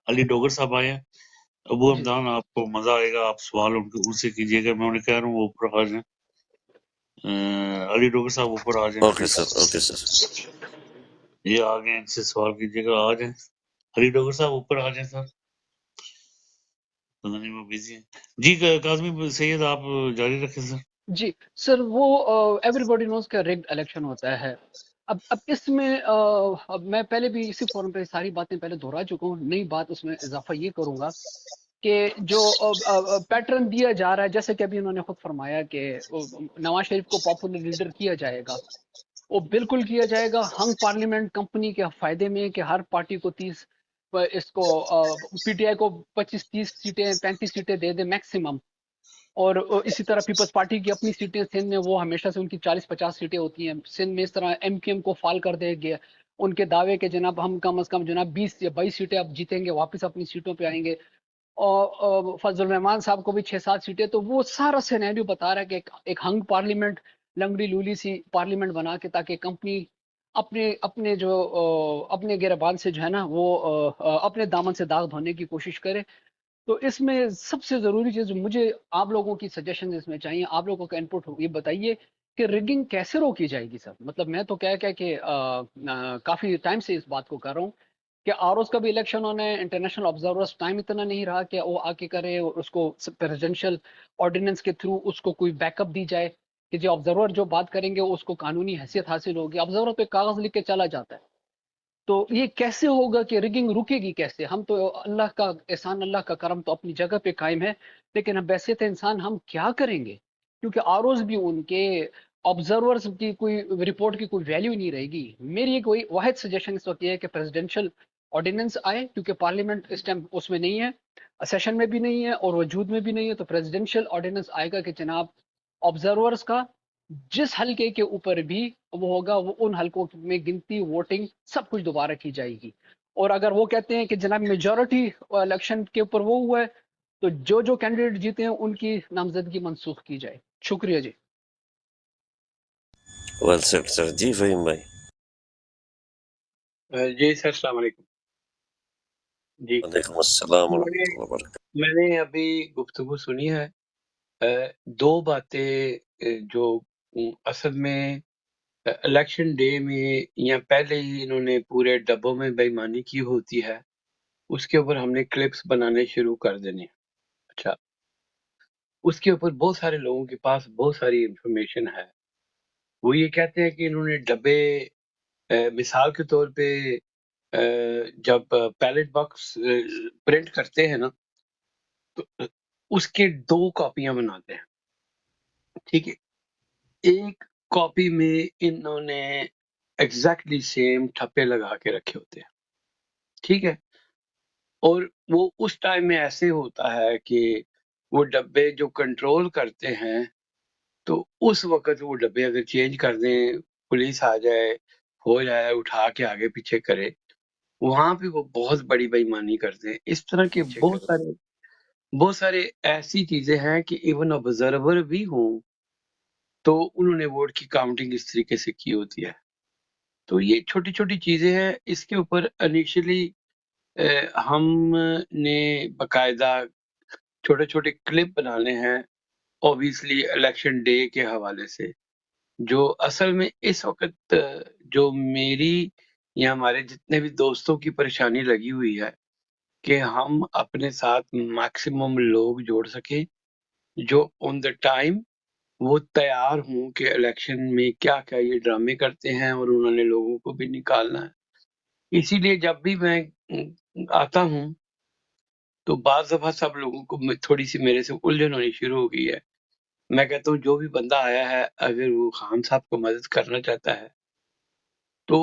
علی ڈوگر صاحب آئے ہیں۔ ابو ہمدان آپ کو مزہ آئے گا، آپ سوال ان سے کیجیے گا، میں انہیں کہہ رہا ہوں وہ اوپر آ جائیں۔ علی ڈوگر صاحب اوپر آ جائیں okay please. Sir, okay sir. یہ آ گئے، ان سے سوال کیجیے گا، آ جائیں۔ علی ڈوگر صاحب اوپر آ جائیں سر، پتہ نہیں وہ بزی ہیں۔ جی کاظمی سید آپ جاری رکھیں سر۔ جی سر، وہ ایوری باڈی نوز کا ریگڈ الیکشن ہوتا ہے۔ اب اس میں اب میں پہلے بھی اسی فورم پہ ساری باتیں پہلے دہرا چکا ہوں، نئی بات اس میں اضافہ یہ کروں گا کہ جو پیٹرن دیا جا رہا ہے، جیسے کہ ابھی انہوں نے خود فرمایا کہ نواز شریف کو پاپولر لیڈر کیا جائے گا، وہ بالکل کیا جائے گا ہنگ پارلیمنٹ کمپنی کے فائدے میں، کہ ہر پارٹی کو 30 اس کو پی ٹی آئی کو 25-30 سیٹیں 35 سیٹیں دے دے میکسیمم، اور اسی طرح پیپلز پارٹی کی اپنی سیٹیں سندھ میں وہ ہمیشہ سے ان کی 40-50 سیٹیں ہوتی ہیں، سندھ میں اس طرح ایم کیو ایم کو فال کر دے گیا ان کے دعوے کہ جناب ہم کم از کم جناب 20 یا 22 سیٹیں اب جیتیں گے، واپس اپنی سیٹوں پہ آئیں گے، اور فضل الرحمان صاحب کو بھی 6-7 سیٹیں، تو وہ سارا سینیریو بتا رہا ہے کہ ایک ہنگ پارلیمنٹ، لنگڑی لولی سی پارلیمنٹ بنا کے، تاکہ کمپنی اپنے جو اپنے گربان سے جو ہے نا وہ اپنے دامن سے داغ دھونے کی کوشش کرے۔ تو اس میں سب سے ضروری چیز مجھے آپ لوگوں کی سجیشن اس میں چاہیے، آپ لوگوں کا انپٹ ہو، یہ بتائیے کہ ریگنگ کیسے روکی جائے گی سر؟ مطلب میں تو کیا کہ کافی ٹائم سے اس بات کو کر رہا ہوں کہ آروز کا بھی الیکشن ہونا ہے، انٹرنیشنل آبزرورز ٹائم اتنا نہیں رہا کہ وہ آ کے کرے، اور اس کو پریزیڈنشل آرڈیننس کے تھرو اس کو کوئی بیک اپ دی جائے کہ جو آبزرور جو بات کریں گے اس کو قانونی حیثیت حاصل ہوگی۔ آبزرور پہ کاغذ لکھ کے چلا جاتا ہے، تو یہ کیسے ہوگا کہ ریگنگ رکے گی کیسے؟ ہم تو اللہ کا احسان، اللہ کا کرم تو اپنی جگہ پہ قائم ہے، لیکن اب بحیثیت انسان ہم کیا کریں گے؟ کیونکہ آروز بھی ان کے آبزرورز کی کوئی رپورٹ کی کوئی ویلیو نہیں رہے گی۔ میری ایک کوئی واحد سجیشن اس وقت یہ ہے کہ پریزیڈنشل آرڈیننس آئے، کیونکہ پارلیمنٹ اس ٹائم اس میں نہیں ہے، سیشن میں بھی نہیں ہے اور وجود میں بھی نہیں ہے، تو پریزیڈنشل آرڈیننس آئے گا کہ جناب آبزرورز کا جس حلقے کے اوپر بھی وہ ہوگا، وہ ان حلقوں میں گنتی، ووٹنگ سب کچھ دوبارہ کی جائے گی۔ اور اگر وہ کہتے ہیں کہ جناب میجورٹی الیکشن کے اوپر وہ ہوا ہے، تو جو کینڈیڈیٹ جیتے ہیں ان کی نامزدگی منسوخ کی جائے۔ شکریہ جی۔ ویل سیٹ سر۔ جی فہیم بھائی۔ جی سر، السلام علیکم۔ جی وعلیکم السلام ورحمۃ اللہ وبرکاتہ۔ میں نے ابھی گفتگو سنی ہے، دو باتیں جو اصل میں الیکشن ڈے میں یا پہلے ہی انہوں نے پورے ڈبوں میں بے ایمانی کی ہوتی ہے، اس کے اوپر ہم نے کلپس بنانے شروع کر دینے۔ اچھا، اس کے اوپر بہت سارے لوگوں کے پاس بہت ساری انفارمیشن ہے، وہ یہ کہتے ہیں کہ انہوں نے ڈبے مثال کے طور پہ جب بیلٹ باکس پرنٹ کرتے ہیں نا تو اس کے 2 کاپیاں بناتے ہیں، ٹھیک ہے؟ ایک کاپی میں انہوں نے ایگزیکٹلی سیم ٹھپے لگا کے رکھے ہوتے ہیں، ٹھیک ہے؟ اور وہ اس ٹائم میں ایسے ہوتا ہے کہ وہ ڈبے جو کنٹرول کرتے ہیں، تو اس وقت وہ ڈبے اگر چینج کر دیں، پولیس آ جائے، ہو جائے، اٹھا کے آگے پیچھے کرے، وہاں پہ وہ بہت بڑی بے ایمانی کرتے ہیں۔ اس طرح کے بہت سارے ایسی چیزیں ہیں کہ ایون آبزرور بھی ہوں تو انہوں نے ووٹ کی کاؤنٹنگ اس طریقے سے کی ہوتی ہے۔ تو یہ چھوٹی چھوٹی چیزیں ہیں، اس کے اوپر انیشلی ہم نے باقاعدہ چھوٹے چھوٹے کلپ بنانے ہیں، اوبیسلی الیکشن ڈے کے حوالے سے، جو اصل میں اس وقت جو میری یا ہمارے جتنے بھی دوستوں کی پریشانی لگی ہوئی ہے کہ ہم اپنے ساتھ میکسیمم لوگ جوڑ سکیں جو آن دا ٹائم وہ تیار ہوں کہ الیکشن میں کیا کیا یہ ڈرامے کرتے ہیں، اور انہوں نے لوگوں کو بھی نکالنا ہے۔ اسی لیے جب بھی میں آتا ہوں تو بعض دفعہ سب لوگوں کو تھوڑی سی میرے سے الجھن ہونی شروع ہو گئی ہے۔ میں کہتا ہوں جو بھی بندہ آیا ہے اگر وہ خان صاحب کو مدد کرنا چاہتا ہے تو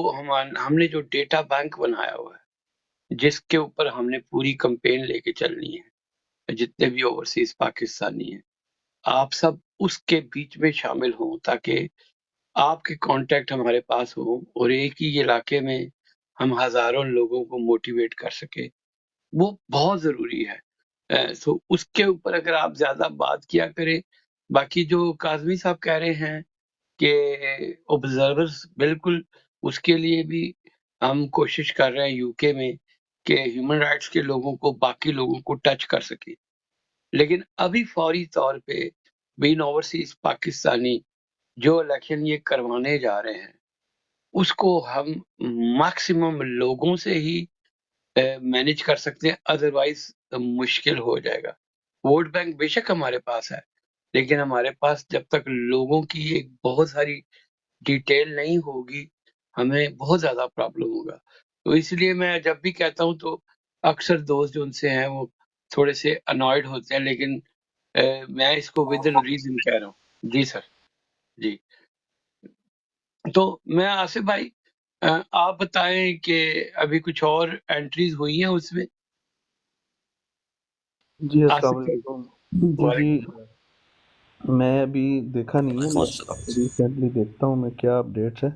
ہم نے جو ڈیٹا بینک بنایا ہوا ہے جس کے اوپر ہم نے پوری کمپین لے کے چلنی ہے، جتنے بھی اوورسیز پاکستانی ہیں آپ سب اس کے بیچ میں شامل ہوں تاکہ آپ کے کانٹیکٹ ہمارے پاس ہوں اور ایک ہی علاقے میں ہم ہزاروں لوگوں کو موٹیویٹ کر سکیں، وہ بہت ضروری ہے۔ سو اس کے اوپر اگر آپ زیادہ بات کیا کریں، باقی جو کاظمی صاحب کہہ رہے ہیں کہ آبزرورز، بالکل اس کے لیے بھی ہم کوشش کر رہے ہیں یو کے میں کہ ہیومن رائٹس کے لوگوں کو باقی لوگوں کو ٹچ کر سکیں، لیکن ابھی فوری طور پہ بین اوورسیز پاکستانی جو الیکشن یہ کروانے جا رہے ہیں اس کو ہم میکسیمم لوگوں سے ہی مینج کر سکتے ہیں، ادروائز مشکل ہو جائے گا۔ ووٹ بینک بے شک ہمارے پاس ہے، لیکن ہمارے پاس جب تک لوگوں کی ایک بہت ساری ڈیٹیل نہیں ہوگی ہمیں بہت زیادہ پرابلم ہوگا۔ تو اس لیے میں جب بھی کہتا ہوں تو اکثر دوست جو ان سے ہیں وہ تھوڑے سے انوائڈ ہوتے ہیں، لیکن میں اس کو ود ان ریزن کہہ رہا ہوں. جی سر. جی تو میں آصف بھائی آپ بتائیں کہ ابھی کچھ اور انٹریز ہوئی ہیں اس میں. جی السلام آصف علیکم. بھائی. جی میں ابھی دیکھا نہیں ہے، میں ریسنٹلی دیکھتا ہوں میں کیا اپڈیٹس ہے،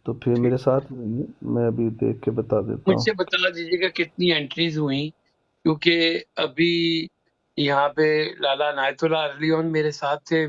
تو پھر میرے ساتھ رہیے، میں ابھی دیکھ کے بتا دیتا مجھ ہوں. سے بتا دیجیے گا کتنی انٹریز ہوئی، کیونکہ ابھی یہاں پہ لالا عنایت اللہ ارلی آن میرے ساتھ تھے.